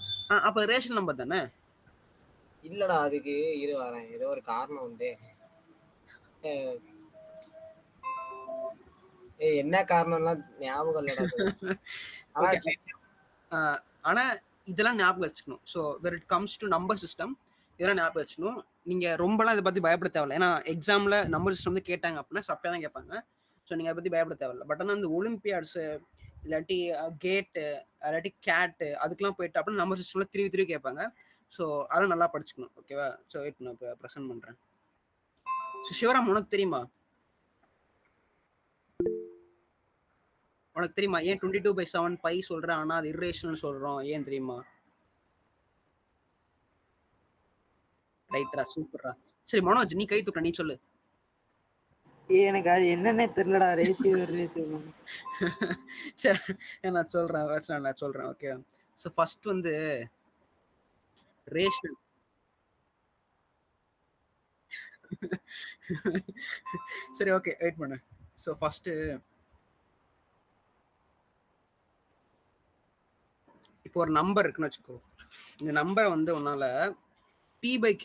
அப்ப ரேஷனல் நம்பர் தானே? இல்லடா, அதுக்கு இது வரேன், ஏதோ ஒரு காரணம் உண்டு. என்ன காரணம்லாம் ஞாபகம் இல்லடா. ஆனா இதெல்லாம் ஞாபகம் வச்சுக்கணும். So where it comes to number system, இதெல்லாம் ஞாபகம் வச்சுக்கணும். நீங்க ரொம்பலாம் இதை பத்தி பயப்பட தேவையில்ல. ஏன்னா எக்ஸாம்ல நம்பர் சிஸ்டம் வந்து கேட்டாங்க அப்படின்னா சப்பையா தான் கேட்பாங்க. ஸோ நீங்க அதை பத்தி பயப்பட தேவையில்ல. பட் ஆனால் இந்த ஒலிம்பியாட்ஸ் இல்லாட்டி கேட்டு இல்லாட்டி கேட்டு அதுக்கெல்லாம் போயிட்டு அப்படின்னா நம்பர் சிஸ்டம்ல திருப்பி கேட்பாங்க. ஸோ அதெல்லாம் நல்லா படிச்சுக்கணும். ஓகேவா? ஸோ வெயிட் நான் இப்போ ப்ரெசென்ட் பண்றேன். ஸோ சிவராம் உனக்கு தெரியுமா? உனக்கு தெரியுமா ஏன் 22/7 பை சொல்றேன் ஆனா அது irrational சொல்றோம் ஏன் தெரியுமா? ரைட்ரா சூப்பர்ரா. சரி மனோஜ் நீ கை தூக்க நீ சொல்லு. எனக்கு அது என்னன்னே தெரியலடா. ரேஷியோ சரி நான் சொல்றேன் ஓகே. ஸோ ஃபர்ஸ்ட் வந்து ரேஷனல். சரி ஓகே வெயிட் பண்ணு. ஸோ ஃபர்ஸ்ட் இப்போ ஒரு நம்பர் இருக்குன்னு வச்சுக்கோ. இந்த நம்பரை வந்து உன்னால p/q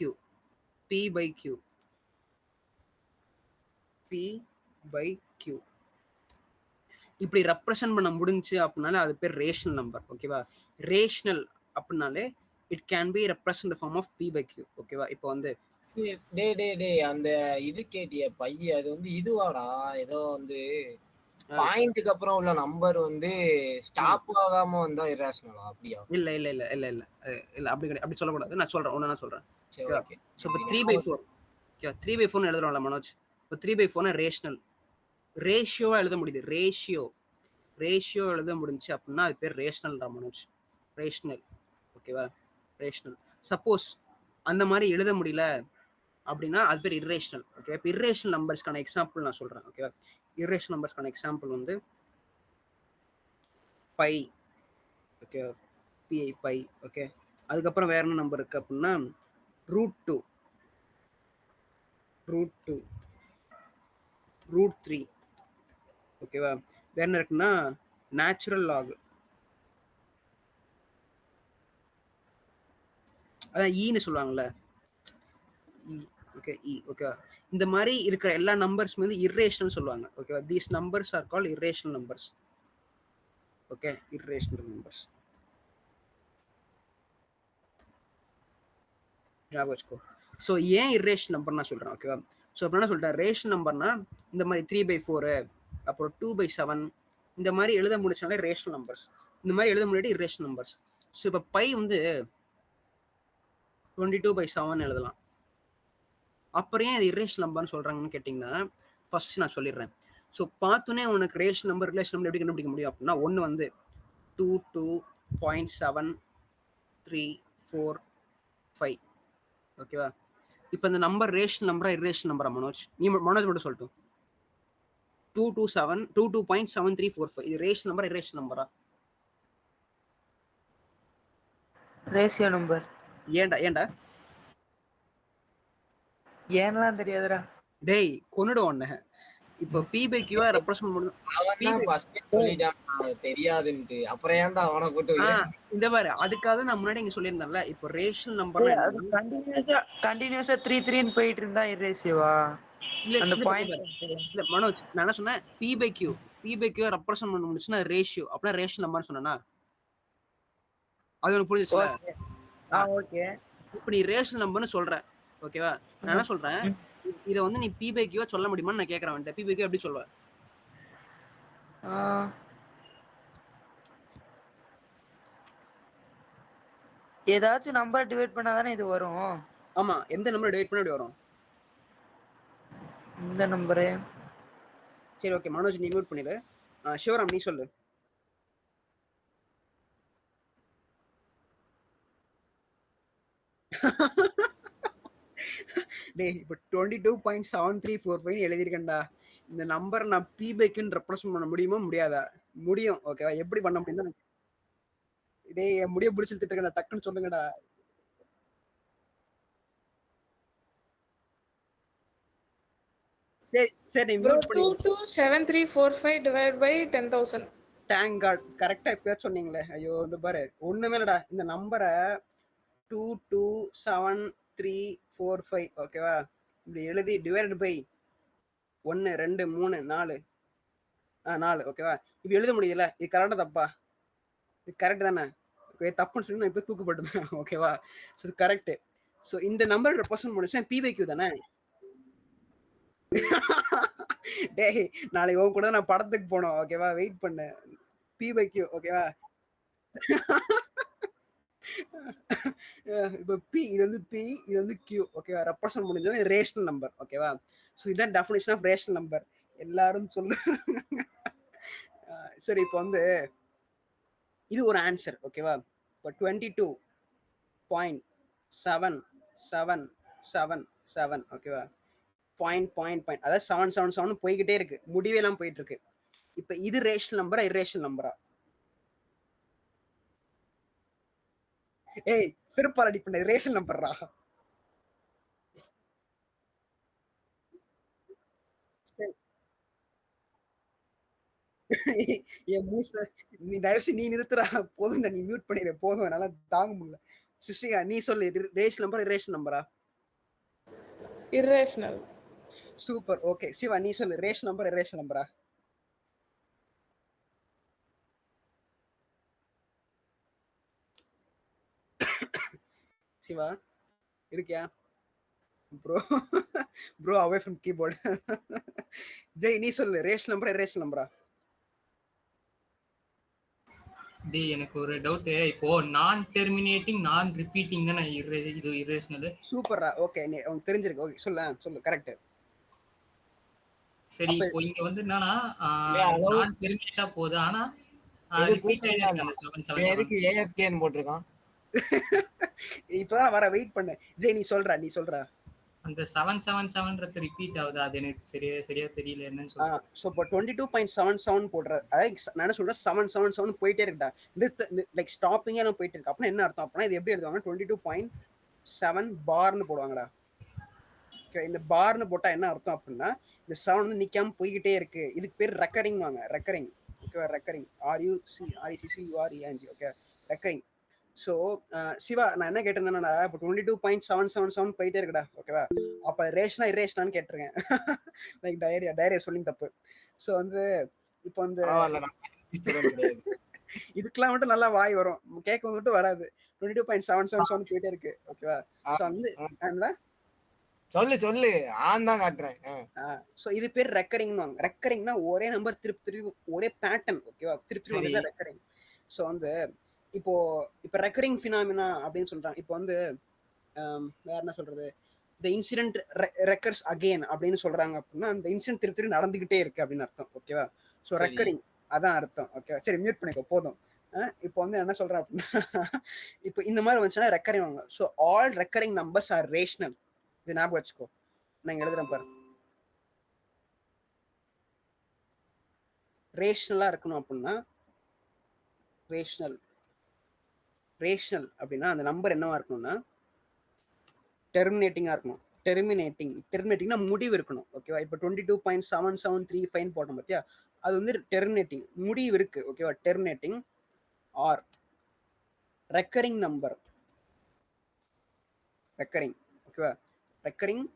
இப்படி ரெப்ரசன்ட் பண்ண முடிஞ்சு அப்படின்னாலே அது பேர் ரேஷனல் நம்பர். ஓகேவா? ரேஷனல் அப்படின்னாலே it can be represent form of p/q. ஓகேவா? இப்போ வந்து டே அந்த இது கேட்டிய பைய அது வந்து இதுவாடா ஏதோ வந்து பாயிண்ட்க்கு அப்புறம் உள்ள நம்பர் வந்து ஸ்டாப் ஆகாம வந்தா இரேஷனலா? அப்படியா? இல்ல இல்ல இல்ல இல்ல இல்ல இல்ல அப்படி கிடையாது. அப்படி சொல்லக்கூடாது. நான் சொல்றேன் ஒன்னு நான் சொல்றேன். ஓகே. ஸோ இப்போ 3/4 3/4 எழுதுறோம்ல மனோஜ். இப்போ 3/4 ரேஷனல். ரேஷியோவா எழுத முடியுது. ரேஷியோ எழுத முடிஞ்சு அப்படின்னா அது பேர் ரேஷனல்டா மனோஜ். ரேஷனல். ஓகேவா? ரேஷனல். சப்போஸ் அந்த மாதிரி எழுத முடியல அப்படின்னா அது பேர் இரேஷனல். ஓகே. இப்போ இரேஷனல் நம்பர்ஸ்க்கான எக்ஸாம்பிள் நான் சொல்றேன். ஓகேவா? இரேஷனல் நம்பர்ஸ்க்கான எக்ஸாம்பிள் வந்து pi. Okay. PI pi. Okay. அதுக்கப்புறம் வேற என்ன நம்பர் இருக்கு அப்படின்னா √2 √3. ஓகேவா? வேற என்ன இருக்குன்னா நேச்சுரல் லாக். அதான் ஈன்னு சொல்லுவாங்கல்ல. ஓகே இ. ஓகே. இந்த மாதிரி இருக்கிற எல்லா நம்பர்ஸ் வந்து இரேஷனல் சொல்லுவாங்க. ஓகேவா? These numbers are called irrational numbers. Okay. Irrational numbers ஞாபகம் வச்சுக்கோ. ஸோ ஏன் இரேஷனல் நம்பர் நான் சொல்றேன். ஓகேவா? ஸோ அப்போ என்ன சொல்லிட்டேன், ரேஷனல் நம்பர்னா இந்த மாதிரி 3/4 அப்புறம் 2/7 இந்த மாதிரி எழுத முடிச்சாலே ரேஷனல் நம்பர்ஸ். இந்த மாதிரி எழுத முடியாது இரேஷனல் நம்பர்ஸ். ஸோ இப்போ பை வந்து 22/7 எழுதலாம். அப்புறம் ஏன் அது இரேஷனல் நம்பர்னு சொல்றாங்கன்னு கேட்டிங்கன்னா ஃபர்ஸ்ட் நான் சொல்லிடுறேன். ஸோ பார்த்தோன்னே உனக்கு ரேஷனல் நம்பர் ரிலேஷன் நம்பர் எப்படி கண்டுபிடிக்க முடியும் அப்படின்னா ஒன்று வந்து 22.734 ஓகேவா? இப்போ இந்த நம்பர் ரேஷனல் நம்பரா இரேஷனல் நம்பரா மனோஜ்? மனோஜ் மட்டும் சொல்லட்டும். 22.7345 இது ரேஷனல் நம்பரா இரேஷனல் நம்பரா? Ratio number. ஏன்டா ஏன்லாம் தெரியாதுடா. டேய் கொன்னுடு ஒண்ணு. இப்போ p/q ரெப்ரசன்ட் பண்ணனும். அவன் தான் ஃபர்ஸ்ட் சொல்லிட்டான் தெரியாதுன்னு. அப்புறம் ஏன்டா அவனை போட்டு இந்த பாரு அதுக்காக நான் முன்னாடி இங்க சொல்லியிருந்தேன்ல. இப்போ ரேஷனல் நம்பர்னா அது கண்டினியூஸா 3 ன்னு போயிட்டு இருந்தா இரேஷியோவா? அந்த பாயிண்ட் இல்ல மனோஜ் நான் என்ன சொன்னேன், p/q ரெப்ரசன்ட் பண்ண முடிச்சுன்னா ரேஷியோ. அப்படின்னா ரேஷனல் நம்பர்னு சொன்னேனா? அது உனக்கு புரிஞ்சுச்சுல? ஓகே. இப்போ நீ ரேஷனல் நம்பர்னு சொல்ற. ஓகேவா? நான் என்ன சொல்றேன், இத வந்து நீ p/q சொல்ல முடியுமான்னு நான் கேக்குறேன் அவன்கிட்ட. p/q எப்படி சொல்லுவ? ஏதாச்சும் நம்பர் டிவைட் பண்ணாதானே இது வரும். ஆமா. எந்த நம்பர் டிவைட் பண்ணா எப்படி வரும்? இந்த நம்பரே. சரி ஓகே மனோஜ் நீ மியூட் பண்ணிடு. சிவராம் நீ சொல்லு. டேய் இப்போ 22.7345 எழுதியிருக்கேன்டா. இந்த நம்பர் நான் p/q ரெப்ரசன்ட் பண்ண முடியுமா முடியாதா? முடியும். ஓகேவா? எப்படி பண்ண முடியும்? டேய் என் முடிய பிடிச்சி இழுத்துட்டு இருக்கேன்டா. டக்குன்னு சொல்லுங்கடா. சரி நீ மியூட் பண்ணி 227345 divided by 10,000. தேங்க் காட் கரெக்டா இப்ப சொன்னீங்களே. ஐயோ இந்த பாரு ஒண்ணுமே இல்லடா. இந்த நம்பரை 227345 ஓகேவா இப்படி எழுதி டிவைடட் பை 1 2 3 4 4 ஓகேவா இப்படி எழுத முடியல. இது கரெக்டா தப்பா? இது கரெக்ட் தானே? ஓகே தப்புன்னு சொல்லி நான் இப்போ தூக்குப்பட்டுவேன். ஓகேவா? ஸோ இது கரெக்ட். ஸோ இந்த நம்பர் ரெப்ரசன்ட் பண்ணுச்சு p/q தானே? டேய் நாளைக்கு உன் கூட நான் படத்துக்கு போனோம். ஓகேவா? வெயிட் பண்ணு. p/q ஓகேவா? இப்போ p இது வந்து p இது வந்து q ஓகேவா? ரெப்ரசன்ட் முடிஞ்சது ரேஷனல் நம்பர். ஓகேவா? ஸோ இதான் டெஃபினிஷன் ஆஃப் ரேஷனல் நம்பர். எல்லாரும் சொல்லு. சரி இப்போ வந்து இது ஒரு ஆன்சர் ஓகேவா. இப்போ 22.77777 ஓகேவா. பாயிண்ட் அதாவது 777 போய்கிட்டே இருக்கு, முடிவே எல்லாம் போயிட்டு இருக்கு. இப்ப இது ரேஷனல் நம்பரா இரேஷனல் நம்பரா? ஏய் சிறப்பால் அடி பண்ண ரேஷனல் நம்பர்ரா. என் மூச நீ தயவுசெய்து நீ நிறுத்துறா. போதும்டா, நீ மியூட் பண்ணிடு போதும், என்னால தாங்க முடியல. சிஸ்ரிகா நீ சொல்லு, ரேஷனல் நம்பர் இரேஷனல் நம்பரா? irrational. சூப்பர். ஓகே சிவா நீ சொல்லு, ரேஷனல் நம்பர் இரேஷனல் நம்பரா? சிவா இருக்கியா bro? Bro away from keyboard. Jai நீ சொல்லு, ரேஷனல் நம்பர் இரேஷனல் நம்பரா? டேய் எனக்கு ஒரு டவுட். இப்போ நான் டெர்மினேட்டிங் நான் ரிப்பீட்டிங் தானே இது இரேஷனல். சூப்பர்ரா. ஓகே நீ உனக்கு தெரிஞ்சிருக்கு. ஓகே சொல்லு கரெக்ட். சரி இப்போ இங்க வந்து என்னன்னா நான் டெர்மினேட்டா போகுது, ஆனா ரிப்பீட் ஆயிட்டே இருக்கு அந்த 777. எதுக்கு ஏஎஃப்கேன்னு போட்டிருக்கான்? இப்பதான் வர, வெயிட் பண்ணு. ஜெய் நீ சொல்றா. அந்த 777ன்றது ரிப்பீட் ஆகுது, அது எனக்கு சரியா தெரியல என்னன்னு சொல்றேன். சோ இப்போ 22.77 போடுற, அதாவது நான் என்ன சொல்றேன் 777 போயிட்டே இருக்குடா, லைக் ஸ்டாப்பிங்கே எல்லாம் போயிட்டு இருக்கு. அப்படின்னா என்ன அர்த்தம்? அப்படின்னா இது எப்படி எழுதுவாங்க, 22.7 பார்னு போடுவாங்கடா. இந்த பார்னு போட்டா என்ன அர்த்தம் அப்படின்னா இந்த 7 வந்து நிக்காம போய்கிட்டே இருக்கு. இதுக்கு பேர் ரெக்கரிங் வாங்க, ரெக்கரிங் ஓகேவா. Recurring RUCRENG okay, recurring. So Shiva நான் என்ன கேட்டிருந்தேன்னா, இப்போ 22.777 போயிட்டே இருக்குடா ஓகேவா. அப்ப ரேஷனா இரேஷனான்னு கேட்டிருக்கேன். லைக் டைரியா சொல்லி தப்பு. ஸோ வந்து இப்போ வந்து இதுக்கெல்லாம் மட்டும் நல்லா வாய் வரும், கேட்க மட்டும் வராது. 22.777 போயிட்டே இருக்கு ஓகேவா. ஸோ வந்து சொல்லு ஆன் தான் காட்டுறேன். சோ இது பேர் ரெக்கரிங் வாங்க. ரெக்கரிங்னா ஒரே நம்பர் திருப்பி ஒரே பேட்டர்ன் ஓகேவா, திருப்பி வந்து ரெக்கரிங். சோ வந்து இப்போ ரெக்கரிங் ஃபினாமினா அப்படின்னு சொல்றாங்க. இப்போ வந்து வேற என்ன சொல்றது, the incident recurs again அப்படின்னு சொல்றாங்க. அப்படின்னா அந்த இன்சிடென்ட் திருப்பி நடந்துகிட்டே இருக்கு அப்படின்னு அர்த்தம் ஓகேவா. ஸோ ரெக்கரிங் அதான் அர்த்தம் ஓகேவா. சரி மியூட் பண்ணிக்கோ போதும். இப்போ வந்து என்ன சொல்றேன் அப்படின்னா, இப்போ இந்த மாதிரி வந்துச்சுன்னா ரெக்கரிங் வாங்க. So all recurring numbers are rational. இது ஞாபகம் வச்சுக்கோ, நான் எழுதுறேன் பாரு. ரேஷனலா இருக்கணும் அப்படின்னா, ரேஷனல் அப்படின்னா அந்த நம்பர் என்னவா இருக்கணும்னா டெர்மினேட்டிங்கா இருக்கணும். டெர்மினேட்டிங்னா முடிவு இருக்கணும் ஓகேவா. இப்போ 22.7735 போட்டோம் பார்த்தியா, அது வந்து டெர்மினேட்டிங், முடிவு இருக்கு ஓகேவா. Terminating or recurring number, recurring ஓகேவா. Recurring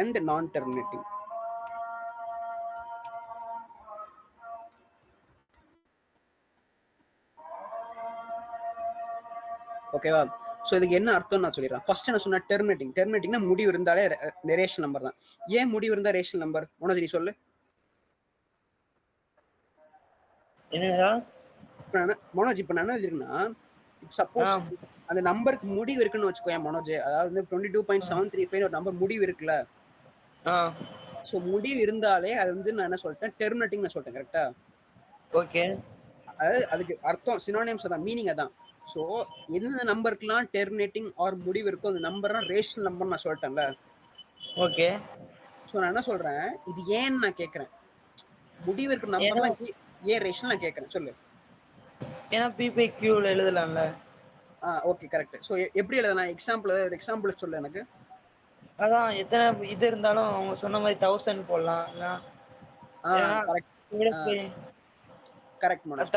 and non terminating. ஓகேவா. ஸோ இதுக்கு என்ன அர்த்தம் நான் சொல்லிடுறேன். ஃபர்ஸ்ட் என்ன சொன்னா, டெர்மினேட்டிங்னா முடிவு இருந்தாலே ரேஷனல் நம்பர் தான். ஏன் முடிவு இருந்தா ரேஷனல் நம்பர்? மனோஜ் நீ சொல்லு. என்னடா மனோஜ் இப்போ நான் என்ன எழுதிருக்கேன்னா, சப்போஸ் அந்த நம்பருக்கு முடிவு இருக்குன்னு வச்சுக்கோயேன் மனோஜ், அதாவது 22.735 ஒரு நம்பர் முடிவு இருக்குல்ல. ஸோ முடிவு இருந்தாலே அது வந்து நான் என்ன சொல்லிட்டேன், டெர்மினேட்டிங் நான் சொல்லிட்டேன் கரெக்டா. ஓகே, அதாவது அதுக்கு அர்த்தம் சினோனிம்ஸ் தான், மீனிங் அதான். ஸோ எந்த நம்பருக்குலாம் டெர்மினேட்டிங் ஆர் முடிவு இருக்கும் அந்த நம்பர்லாம் ரேஷனல் நம்பர் நான் சொல்லிட்டேன்ல. ஓகே. ஸோ நான் என்ன சொல்றேன், இது ஏன்னு நான் கேட்கறேன். முடிவு இருக்கிற நம்பர்லாம் ஏன் ரேஷனல் நான் கேட்கறேன் சொல்லு. ஏன்னா பிபிக்யூல எழுதலாம்ல. Okay correct. ஸோ எப்படி எழுதலாம், எக்ஸாம்பிள் சொல்லு எனக்கு. அதான் எத்தனை இது இருந்தாலும் அவங்க சொன்ன மாதிரி 1000 போடலாம். கரெக்ட் மனோஜ்.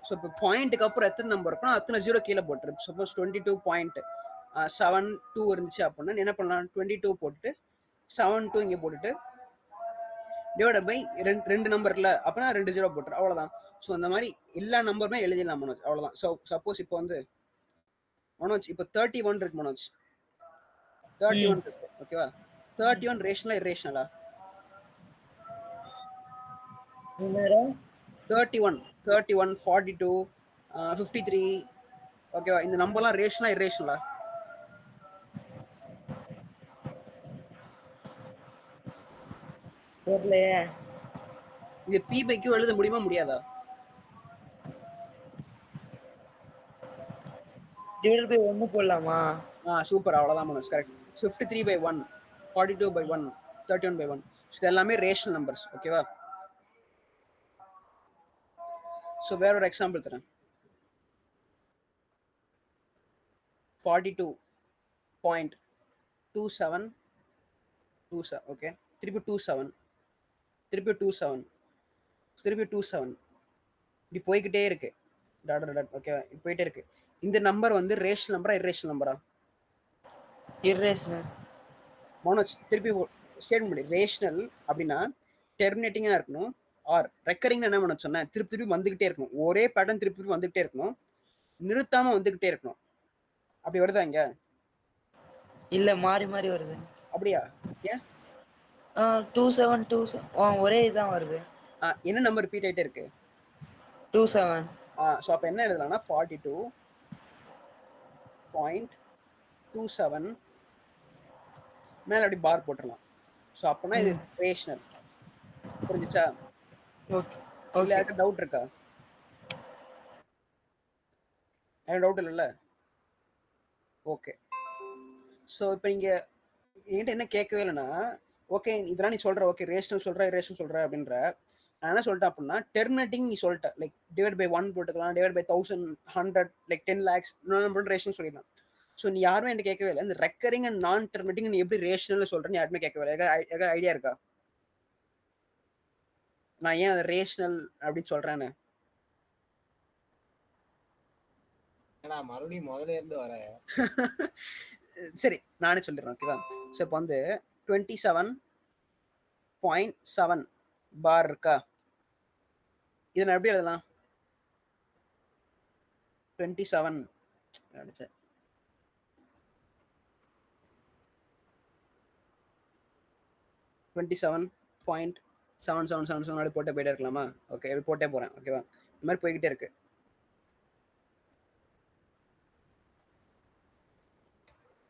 ஸோ இப்போ பாயிண்ட்டுக்கு அப்புறம் எத்தனை நம்பர் இருக்குன்னா அத்தனை ஜீரோ கீழே போட்டுரு. சப்போஸ் 22.72 இருந்துச்சு அப்படின்னா என்ன பண்ணலாம், 22 போட்டுட்டு 72 இங்கே போட்டுட்டு டிவைட் பை ரெண்டு நம்பர் இல்லை அப்படின்னா 2 ஜீரோ போட்டுரு, அவ்வளோதான். ஸோ அந்த மாதிரி எல்லா நம்பருமே எழுதிடலாம் மனோஜ், அவ்வளோதான். ஸோ சப்போஸ் இப்போ வந்து மனோஜ் இப்போ 31 இருக்கு மனோஜ், 31 இருக்கு ஓகேவா. 31 ரேஷனலா இரேஷனலா? 31 42 53 ஓகேவா. இந்த நம்பர்லாம் ரேஷனலா இரேஷனலா? தெரியலையே. இது p by q எழுத முடியுமா முடியாதா? டிவைடட் பை 1 போடலாமா? சூப்பர், அவ்வளவுதான் Manoj, correct. 53 by 1, 42 by 1, 31 by 1. இது எல்லாமே ரேஷனல் நம்பர்ஸ். ஓகேவா? ஸோ வேற ஒரு எக்ஸாம்பிள் தரேன். 42.2727. ஓகே, திருப்பி 27, திருப்பி 27, திருப்பி 27, இப்படி போய்கிட்டே இருக்கு. ஓகே, போயிட்டே இருக்கு. இந்த நம்பர் வந்து ரேஷனல் நம்பரா இரேஷனல் நம்பரா? இர்ரேஷனல். மோனோஜ் திருப்பி ஸ்டேட் பண்ணி. ரேஷனல் அப்படின்னா டெர்மினேட்டிங்கா இருக்கணும். ஆர் ரெக்கரிங் என்ன பண்ண சொன்னேன், திருப்பி திருப்பி வந்துகிட்டே இருக்கணும். ஒரே பேட்டர்ன் திருப்பி திருப்பி வந்துகிட்டே இருக்கணும், நிறுத்தாம வந்துகிட்டே இருக்கணும். அப்படி வருதா இங்க? இல்ல, மாறி மாறி வருது. அப்படியா? ஏன்? 2727 ஒரே இதான் வருது. என்ன நம்பர் ரிப்பீட் ஆயிட்டே இருக்கு? 27. ஸோ அப்போ என்ன எழுதலாம்னா 42.27 மேல அப்படி பார் போட்டுடலாம். ஸோ அப்போனா இது ரேஷனல். புரிஞ்சுச்சா? ஓகே இல்ல ஓகே. யாருக்கு டவுட் இருக்கா? எனக்கு டவுட் இல்லைல்ல? ஓகே. ஸோ இப்போ நீங்க என்கிட்ட என்ன கேட்கவே இல்லைன்னா, ஓகே இதெல்லாம் நீ சொல்ற, ஓகே ரேஷனல் சொல்ற இரேஷனல் சொல்ற அப்படின்ற, நான் என்ன சொல்லிட்டேன் அப்படின்னா டெர்மினேட்டிங் நீ சொல்லிட்ட, லைக் டிவைட் பை 1 போட்டுக்கலாம், divide by 1000, 100, like 10 lakhs rational சொல்லிடலாம். ஸோ நீ யாருமே என்கிட்ட கேட்கவே இல்லை, இந்த ரெக்கரிங் அண்ட் நான் டெர்மினேட்டிங் நீ எப்படி ரேஷனல் சொல்றேன்னு யாருமே கேட்கவே இல்லை. எதாவது ஐடியா இருக்கா நான் ஏன் அதை ரேஷனல் அப்படின்னு சொல்றேன்னு? மறுபடியும் முதல்ல இருந்து வர. சரி நானே சொல்லிடுறேன். ஓகேவா? ஸோ இப்போ வந்து 27.7 பார் இருக்கா? இதை நான் எப்படி எழுதலாம்? 27 27.7777 அப்படி போட்டே போயிட்டே இருக்கலாமா? ஓகே, எப்படி போட்டே போறேன். ஓகேவா? இந்த மாதிரி போய்கிட்டே இருக்கு.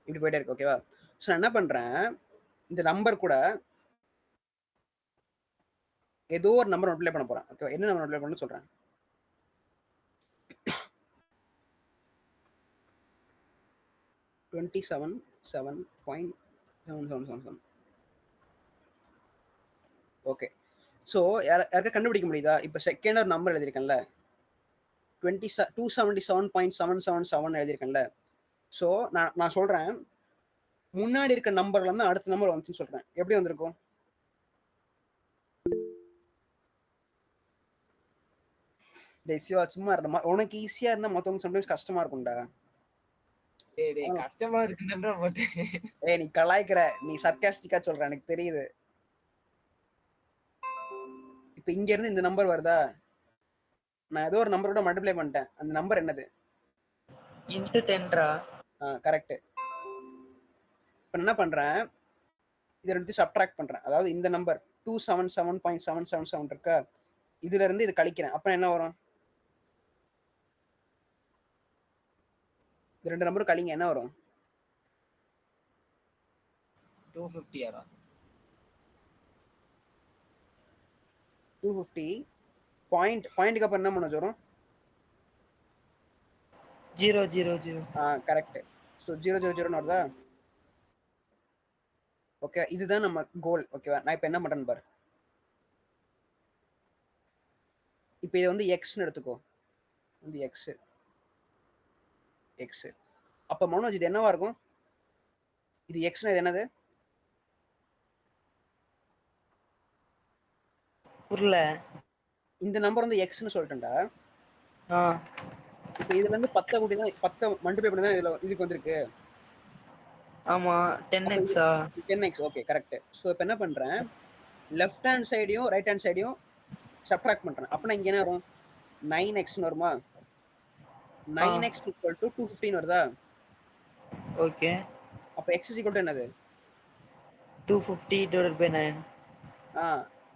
இப்படி போயிட்டே இருக்கு. ஓகேவா? ஸோ நான் என்ன பண்றேன், இந்த நம்பர் கூட ஏதோ ஒரு நம்பர் மல்டிப்ளை பண்ண போறேன். ஓகேவா? என்ன நம்பர் மல்டிப்ளை பண்ணணும்னு சொல்றேன். 27.777. ஓகே. ஸோ யாருக்கா கண்டுபிடிக்க முடியுதா? இப்போ செகண்ட் ஒரு நம்பர் எழுதியிருக்கேன்ல, 277.777 எழுதியிருக்கேன்ல. ஸோ நான் சொல்றேன், முன்னாடி இருக்க நம்பர்ல இருந்து அடுத்த நம்பர் வந்துச்சுன்னு சொல்றேன். எப்படி வந்திருக்கும்? சிவா சும்மா உனக்கு ஈஸியா இருந்தா மத்தவங்க சம்டைம்ஸ் கஷ்டமா இருக்கும்டா. கஷ்டமா இருக்குன்றா போட்டு. நீ கலாய்க்கிற, நீ சர்க்காஸ்டிக்கா சொல்ற, எனக்கு தெரியுது. இப்ப இங்க இருந்து இந்த நம்பர் வருதா, நான் ஏதோ ஒரு நம்பரோட மல்டிப்ளை பண்ணிட்டேன். அந்த நம்பர் என்னது? Into 10 correct. இப்ப என்ன பண்றேன், இதை எடுத்து சப்ட்ராக்ட் பண்றேன். அதாவது இந்த நம்பர் 277.777 இருக்கா, இதுல இருந்து இது கழிக்கிறேன். அப்ப என்ன வரும்? இந்த ரெண்டு நம்பரும் கழிங்க, என்ன வரும்? 250 ஆடா. 250. பாயிண்ட்க்கு அப்புறம் என்ன பண்ண வரும்? 000. கரெக்ட். ஸோ 000 வருதா? ஓகே, இதுதான் நம்ம கோல். ஓகேவா? நான் இப்போ என்ன பண்றேன்னு பாரு. இப்போ இது வந்து எக்ஸ்ன்னு எடுத்துக்கோ, வந்து எக்ஸ். அப்ப மனோஜ் இது என்னவா இருக்கும்? இது எக்ஸ்னா இது என்னது? புரியல. இந்த நம்பர் வந்து எக்ஸ்ன்னு சொல்லிட்டேன்டா. ஆ இப்போ இதுல இருந்து 10 கூட்டி தான் 10 மல்டிப்ளை பண்ணி தான் இதுக்கு வந்திருக்கு. ஆமா, 10x. 10x. Okay correct. So இப்போ என்ன பண்றேன், லெஃப்ட் ஹேண்ட் சைடையும் ரைட் ஹேண்ட் சைடையும் சப்ட்ராக்ட் பண்றேன். அப்பனா இங்க என்ன வரும்? 9xன்னு வருமா? 9x = 215 வருதா? ஓகே. அப்ப x = என்னது? 250 divided by 9.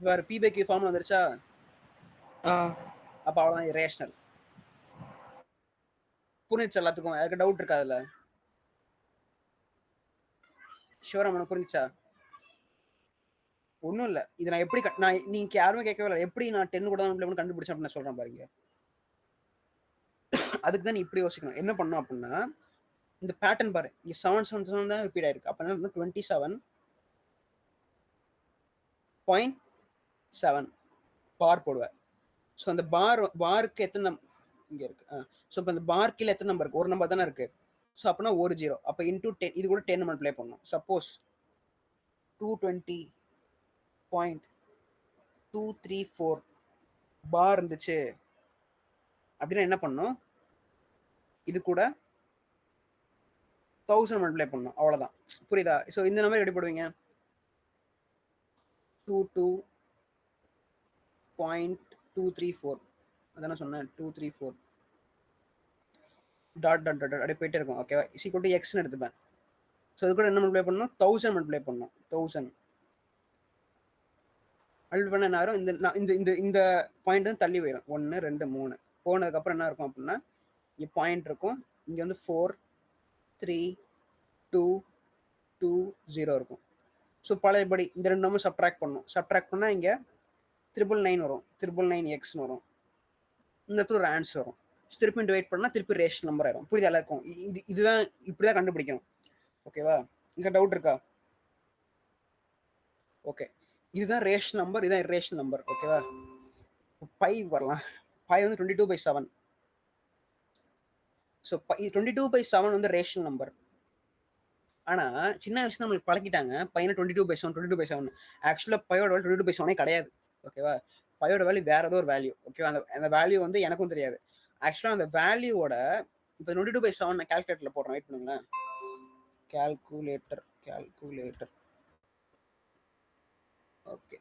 வேற p by q ஃபார்முலா வந்துருச்சா? அப்ப அவ்வளவுதான், ரேஷனல். புரிஞ்சுச்சு எல்லாத்துக்கும்? யாருக்கு டவுட் இருக்கா அதுல? ஷூரா உனக்கு புரிஞ்சுச்சா? ஒன்றும் இல்லை. இது நான் எப்படி நான் நீங்க யாருமே கேட்கவே இல்லை, எப்படி நான் 10 கூட தான் கண்டுபிடிச்சேன் அப்படின்னு நான் சொல்றேன் பாருங்க. அதுக்கு தான் நீ இப்படி யோசிக்கணும். என்ன பண்ணும் அப்படின்னா, இந்த பேட்டர்ன் பாரு, இங்க 7 தான் ரிப்பீட் ஆயிருக்கு. அப்ப என்ன 27.7 பார் போடுவேன். ஸோ அந்த பாருக்கு எத்தனை இங்க இருக்கு. ஸோ இப்போ அந்த பார் கீழே எத்தனை நம்பர் இருக்கு? ஒரு நம்பர் தானே இருக்கு. ஸோ அப்படின்னா ஒரு 0. அப்போ இன்டூ 10, இது கூட 10 மல்டிப்ளை பண்ணணும். சப்போஸ் 220.234 பார் இருந்துச்சு அப்படின்னா என்ன பண்ணும்? இது கூட 1000 மல்டிப்ளை பண்ணணும். அவ்வளோதான். புரியுதா? ஸோ இந்த நம்பர் எப்படி போடுவீங்க? 22.234 அதான சொன்னேன். 234 டாட் டாட் டாட் அப்படியே போயிட்டே இருக்கும். ஓகேவா? ஈக்குவல் டு எக்ஸ்னு எடுத்துப்பேன். ஸோ இது கூட என்ன மல்டிப்ளை பண்ணணும்? 1000 மல்டிப்ளை பண்ணணும். 1000 மல்டிப்ளை பண்ண என்ன ஆகும்? இந்த இந்த இந்த பாயிண்ட் வந்து தள்ளி போயிடும். 1 2 3 போனதுக்கப்புறம் என்ன இருக்கும் அப்படின்னா, இங்கே பாயிண்ட் இருக்கும். இங்கே வந்து 4 3 2 2 0 இருக்கும். ஸோ பழையபடி இந்த ரெண்டு நம்பர் சப்ட்ராக்ட் பண்ணணும். சப்ட்ராக்ட் பண்ணால் இங்கே 999 வரும். 999x வரும். இந்த இடத்துல ஒரு ஆன்சர் வரும். திருப்பி டிவைட் பண்ணால் திருப்பி ரேஷன் நம்பர் ஆயிரும். புரியுது? எல்லாருக்கும் இதுதான் இப்படி தான் கண்டுபிடிக்கணும். ஓகேவா? இங்கே டவுட் இருக்கா? ஓகே, இதுதான் ரேஷன் நம்பர், இதுதான் இரேஷன் நம்பர். ஓகேவா? பை வரலாம். பை வந்து 22/7. ஸோ 22/7 வந்து ரேஷன் நம்பர். ஆனால் சின்ன வயசு நம்மளுக்கு பழக்கிட்டாங்க பையனை 22/7 22/7. ஆக்சுவலாக பையோட வேல்யூ 22/7 கிடையாது. ஓகேவா? பையோட வேல்யூ வேற ஏதோ ஒரு வேல்யூ. ஓகேவா? அந்த வேல்யூ வந்து எனக்கும் தெரியாது. ஆக்சுவலாக அந்த வேல்யூவோட இப்போ 22/7 நான் கால்குலேட்டரில் போடுறேன். வெயிட் பண்ணுங்களேன். Calculator okay.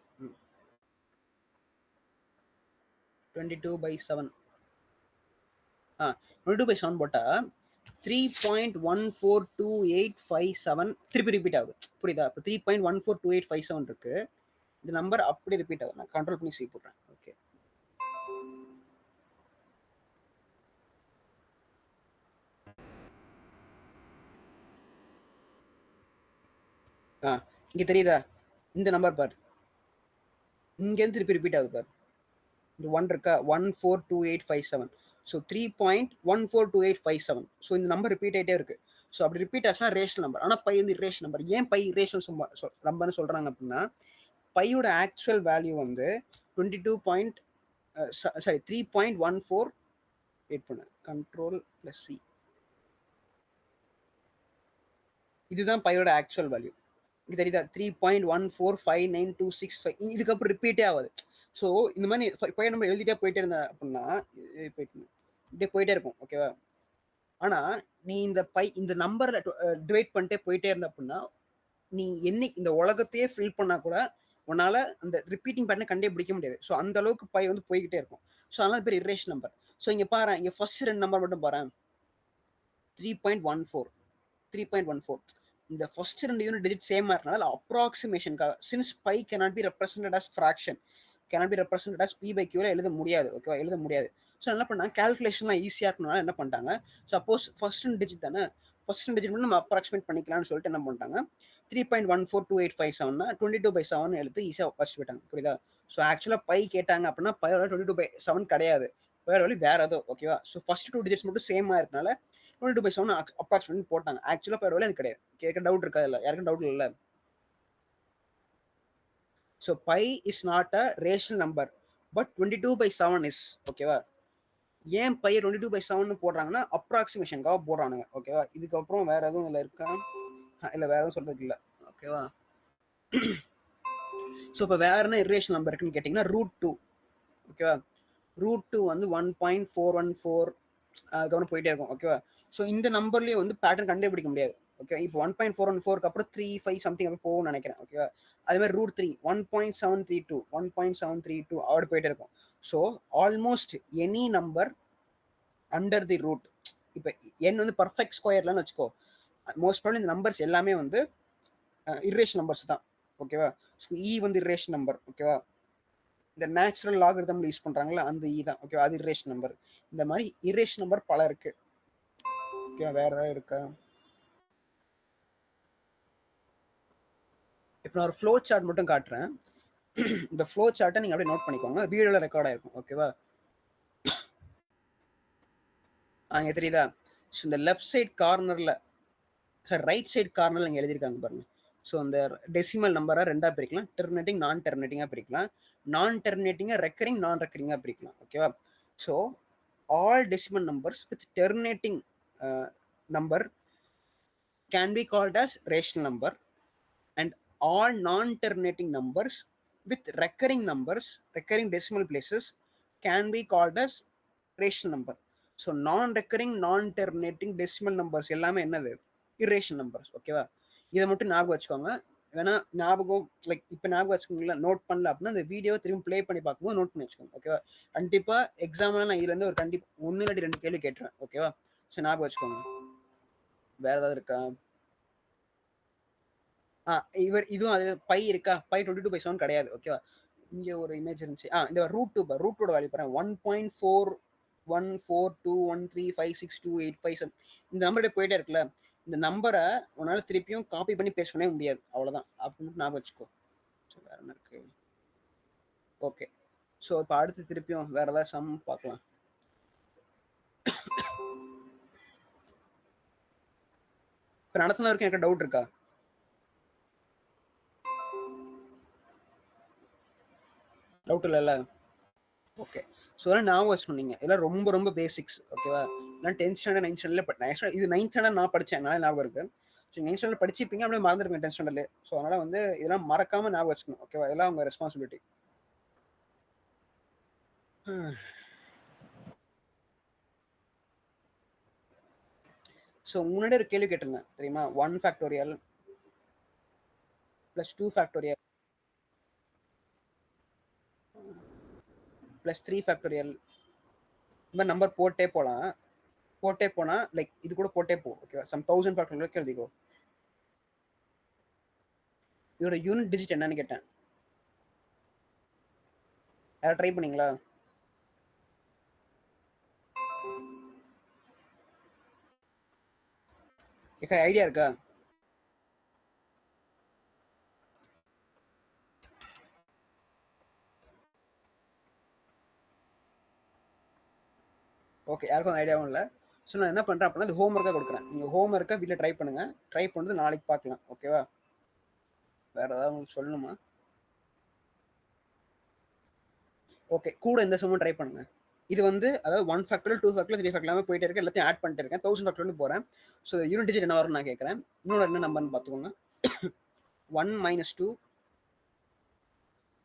22/7 22/7 போட்டா 3.142857 திருப்பி ரிப்பீட் ஆகுது. புரியுதா? இப்போ 3.142857 இருக்கு. இந்த நம்பர் அப்படி ரிப்பீட் ஆகுது. நான் கண்ட்ரோல் பண்ணி சி போடுறேன். ஓகே, இங்க தெரியுதா? இந்த நம்பர் பார், இங்கேருந்து திருப்பி ரிப்பீட் ஆகுது பார். இந்த 1 இருக்கா? 142857. ஸோ 3.142857. ஸோ இந்த நம்பர் ரிப்பீட் ஆகிட்டே இருக்கு. ஸோ அப்படி ரிப்பீட் ஆச்சுன்னா ரேஷன் நம்பர். ஆனால் பை வந்து இரேஷன் நம்பர். ஏன் பை இரேஷன் நம்பர்னு சொல்றாங்க அப்படின்னா, பையோட ஆக்சுவல் வேல்யூ வந்து 3.14 வெயிட் பண்ணு, கண்ட்ரோல் பிளஸ் சி. இதுதான் பையோட ஆக்சுவல் வேல்யூ. இங்க தெரியுதா? 3.145926. இதுக்கப்புறம் ரிப்பீட்டே ஆகுது. ஸோ இந்த மாதிரி பையன் நம்ம எழுதிட்டே போயிட்டே இருந்தேன் அப்படின்னா இப்படியே போயிட்டே இருக்கும். ஓகேவா? ஆனால் நீ இந்த நம்பரில் டிவைட் பண்ணிட்டே போயிட்டே இருந்த அப்படின்னா, நீ என்னைக்கு இந்த உலகத்தையே ஃபில் பண்ணா கூட உன்னால அந்த ரிப்பீட்டிங் பேட்டர்னை கண்டே பிடிக்க முடியாது. ஸோ அந்த அளவுக்கு பை வந்து போய்கிட்டே இருக்கும். ஸோ அதனால பேர் இரேஷன் நம்பர். ஸோ இங்கே பாரு, இங்கே ஃபர்ஸ்ட் 2 நம்பர் மட்டும் பாரு. 3.14 இந்த ஃபர்ஸ்ட் 2 யூனிட் டிஜிட் சேமா இருக்கனால அப்ராக்சிமேஷனுக்காக, since pi cannot be represented as fraction, cannot be represented as p/q எழுத முடியாது. ஓகேவா? எழுத முடியாது. ஸோ என்ன பண்ணாங்க, கால்குலேஷன்லாம் ஈஸியாக இருக்கணும்னா என்ன பண்ணிட்டாங்க, சப்போஸ் ஃபர்ஸ்ட் 2 டிஜிட் தானே, ஃபர்ஸ்ட் 2 டிஜிட் மட்டும் நம்ம அப்ராக்சிமேட் பண்ணிக்கலாம்னு சொல்லிட்டு என்ன பண்ணிட்டாங்க, 3.142857 22/7 எழுத்து ஈஸியாக வச்சு போயிட்டாங்க. புரியுதா? ஸோ ஆக்சுவலாக பை கேட்டாங்க அப்படின்னா பையோட 22/7 கிடையாது, பையோட வேல்யூ வேற ஏதோ. ஓகேவா? ஸோ ஃபர்ஸ்ட் 2 டிஜிட்ஸ் மட்டும் சேமாக இருக்கனால 22/7 அப்ராக்சிமேட் போட்டாங்க. ஆக்சுவலாக பையோட வேல்யூ அது கிடையாது. கேட்க டவுட் இருக்கா? இல்லை, யாருக்கும் டவுட் இல்லை. So pi is not a rational number, but 22/7 is. ஓகேவா? ஏன் பை 22/7 போடுறாங்கன்னா அப்ராக்சிமேஷனுக்காக போடுறானுங்க. ஓகேவா? இதுக்கப்புறம் வேற எதுவும் இல்லை இருக்கா? இல்லை, வேற எதுவும் சொல்றதுக்கு இல்லை. ஓகேவா? ஸோ இப்போ வேற என்ன இரேஷனல் நம்பர் இருக்குன்னு கேட்டிங்கன்னா √2. ஓகேவா? √2 வந்து 1.414 அதுக்கப்புறம் போயிட்டே இருக்கும். ஓகேவா? ஸோ இந்த நம்பர்லேயே வந்து பேட்டர்ன் கண்டுபிடிக்க முடியாது. ஓகே, இப்போ 1.414 அப்புறம் 35 சம்திங் அப்படி போகும்னு நினைக்கிறேன். ஓகேவா? அதே மாதிரி √3 1.732 அப்படி போயிட்டே இருக்கும். So almost any number under the root, இப்போ n வந்து பர்ஃபெக்ட் ஸ்கொயர்லன்னு வச்சுக்கோ, மோஸ்ட் ப்ராபப்லி இந்த நம்பர்ஸ் எல்லாமே வந்து இரேஷனல் நம்பர்ஸ் தான். ஓகேவா? ஸோ இ வந்து இரேஷனல் நம்பர். ஓகேவா? இந்த நேச்சுரல் லாகரிதம்ல யூஸ் பண்றாங்களா அந்த இ தான். ஓகேவா? அது இரேஷனல் நம்பர். இந்த மாதிரி இரேஷனல் நம்பர் பல இருக்கு. ஓகே, வேற ஏதாவது இருக்கா? இப்போ நான் ஒரு ஃப்ளோ சார்ட் மட்டும் காட்டுறேன். இந்த ஃப்ளோ சார்ட்டை நீங்கள் அப்படியே நோட் பண்ணிக்கோங்க, வீடியோவில் ரெக்கார்ட் ஆயிருக்கும். ஓகேவா? அங்கே தெரியுதா? ஸோ இந்த லெஃப்ட் சைட் கார்னரில், சார் ரைட் சைட் கார்னரில் இங்கே எழுதியிருக்காங்க பாருங்க. ஸோ அந்த டெசிமல் நம்பரை ரெண்டாக பிரிக்கலாம், டெர்மினேட்டிங் நான் டெர்மினேட்டிங்காக பிரிக்கலாம், நான் டெர்மினேட்டிங்காக ரெக்கரிங் நான் ரெக்கரிங்காக பிரிக்கலாம். ஓகேவா? So all decimal numbers with terminating number can be called as rational number, and all non-terminating numbers with recurring numbers, recurring decimal places, can be called as rational number. So non-recurring non-terminating decimal numbers எல்லாமே என்னது? irrational numbers. ஓகேவா? இதை மட்டும் ஞாபகம் வச்சுக்கோங்க. வேணா ஞாபகம் like இப்போ ஞாபகம் வச்சுக்கோங்களா, நோட் பண்ணல அப்படின்னா அந்த வீடியோ திரும்பி ப்ளே பண்ணி பார்க்கும்போது நோட் பண்ணி வச்சுக்கோங்க. ஓகேவா? கண்டிப்பாக எக்ஸாமில் நான் இதுலேருந்து ஒரு கண்டிப்பாக 1 இல்லாட்டி 2 கேள்வி கேட்டுருவேன். ஓகேவா? ஸோ ஞாபகம் வச்சுக்கோங்க. வேற ஏதாவது இருக்கா? இதுவும் அது பை இருக்கா? பை 22/7 கிடையாது. ஓகேவா? இங்க ஒரு இமேஜ் இருந்துச்சு. இந்த ரூட்டோட வேல்யூ பாருங்க, 1.414213562857. இந்த நம்பர் போயிட்டே இருக்குல்ல, இந்த நம்பரை உன்னால திருப்பியும் காப்பி பண்ணி பேஸ்ட் பண்ணவே முடியாது. அவ்வளவுதான். அப்படின்னு ஞாபகம் வச்சுக்கோ. வேற என்ன இருக்கு? ஓகே. ஸோ இப்போ அடுத்து திருப்பியும் வேற ஏதாவது சம் பார்க்கலாம். இப்போ நடத்தினவருக்கு எனக்கு டவுட் இருக்கா? டவுட் இல்லைல்ல? ஓகே. ஸோ அதெல்லாம் ஞாபகம் வச்சுக்கோங்க. இதெல்லாம் ரொம்ப ரொம்ப பேசிக்ஸ். ஓகேவா? நான் 10th ஸ்டாண்டர்ட் 9th ஸ்டாண்டர்ட்ல இது 9th ஸ்டாண்டர்ட் நான் படித்தேன், நல்லா ஞாபகம் இருக்கு. ஸோ 9th ஸ்டாண்டர்ட் படிச்சிருப்பீங்க, அப்படியே மறந்துருப்பீங்க 10th ஸ்டாண்டர்ட்லேயே. ஸோ அதனால் வந்து இதெல்லாம் மறக்காமல் ஞாபகம் வச்சுக்கணும். ஓகேவா? இதெல்லாம் உங்கள் ரெஸ்பான்சிபிலிட்டி. ஸோ முன்னாடி ஒரு கேள்வி கேட்டிருந்தேன் தெரியுமா? 1 ஃபேக்டோரியல் + 2 ஃபேக்டோரியல் + 3 ஃபேக்டோரியல், இந்த மாதிரி நம்பர் போட்டே போனா லைக் இது கூட போட்டே போ. ஓகேவா? சம் 1000 ஃபேக்டோரியல் எழுதிக்கோ. இதோட யூனிட் டிஜிட் என்னன்னு கேட்டேன். யாராவது ட்ரை பண்ணீங்களா? ஐடியா இருக்கா? ஓகே, யாருக்கும் ஐடியாவும் இல்லை. ஸோ நான் என்ன பண்ணுறேன் அப்படின்னா, இது ஹோம் ஒர்க்காக கொடுக்குறேன். நீங்கள் ஹோம் ஒர்க்காக வீட்டில் ட்ரை பண்ணுங்கள். ட்ரை பண்ணுறது நாளைக்கு பார்க்கலாம். ஓகேவா? வேறு ஏதாவது உங்களுக்கு சொல்லணுமா? ஓகே, கூட இந்த சம்மும் ட்ரை பண்ணுங்க. இது வந்து அதாவது 1 ஃபேக்டோரியல் 2 ஃபேக்டோரியல் 3 ஃபேக்டோரியல் எல்லாமே போயிட்டே இருக்கு. எல்லாத்தையும் ஆட் பண்ணிட்டு இருக்கேன். 1000 ஃபேக்டோரியல் போகிறேன். ஸோ யூனிட் டிஜிட் என்ன வரும்னு நான் கேட்குறேன். இன்னொரு என்ன நம்பர்னு பார்த்துக்கோங்க. 1 - 2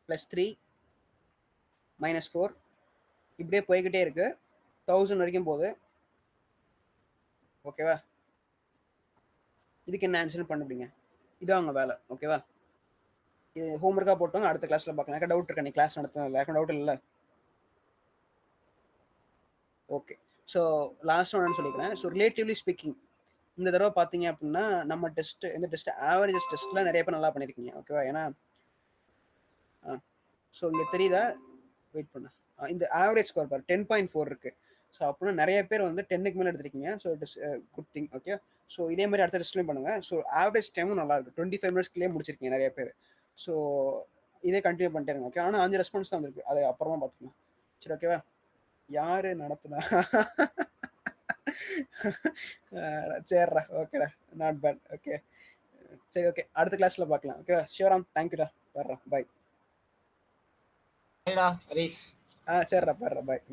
+ 3 - 4 இப்படியே போய்கிட்டே இருக்கு. 1000 வரைக்கும் போகுது. ஓகேவா? இதுக்கு என்ன ஆன்சர்னு கண்டுபிடிங்க. இதான் அவங்க வேலை. ஓகேவா? இது ஹோம் ஒர்க்காக போட்டோங்க. அடுத்த கிளாஸில் பார்க்கலாம். எனக்கு டவுட் இருக்கா? நீ கிளாஸ் நடத்தும் யாருக்கும் டவுட் இல்லை? ஓகே. ஸோ லாஸ்ட் ஒன்னு சொல்லிக்கிறேன். ஸோ ரிலேட்டிவ்லி ஸ்பீக்கிங், இந்த தடவை பார்த்தீங்க அப்படின்னா நம்ம டெஸ்ட் இந்த டெஸ்ட் ஆவரேஜஸ் டெஸ்ட்லாம் நிறைய பேர் நல்லா பண்ணியிருக்கீங்க. ஓகேவா? ஏன்னா ஸோ இங்கே தெரியுதா? வெயிட் பண்ண இந்த ஆவரேஜ் ஸ்கோர் பாரு 10.4 இருக்கு. ஸோ அப்படின்னா நிறைய பேர் வந்து 10க்கு மேலே எடுத்திருக்கீங்க. So it is good thing. Okay. So இதே மாதிரி அடுத்த டெஸ்ட்லையும் பண்ணுங்க. ஸோ ஆவரேஜ் டைமும் நல்லா இருக்கு. 25 மினிட்ஸ்லேயே முடிச்சிருக்கீங்க நிறைய பேர். ஸோ இதே கண்டினியூ பண்ணிட்டே இருங்க. ஓகே. ஆனால் 5 ரெஸ்பான்ஸ் தான் வந்திருக்கு. அதை அப்புறமா பார்த்துக்கலாம். சரி, ஓகேவா? யாரு நடத்துனா? சரிடா, ஓகேடா, நாட் பேட். ஓகே, சரி, ஓகே, அடுத்த கிளாஸ்ல பார்க்கலாம். ஓகே, ஷிவராம், தேங்க்யூடா, வர்றா, பாய். சரிடா, ஹரிஷ். சரிடா, வர்றா, பாய்.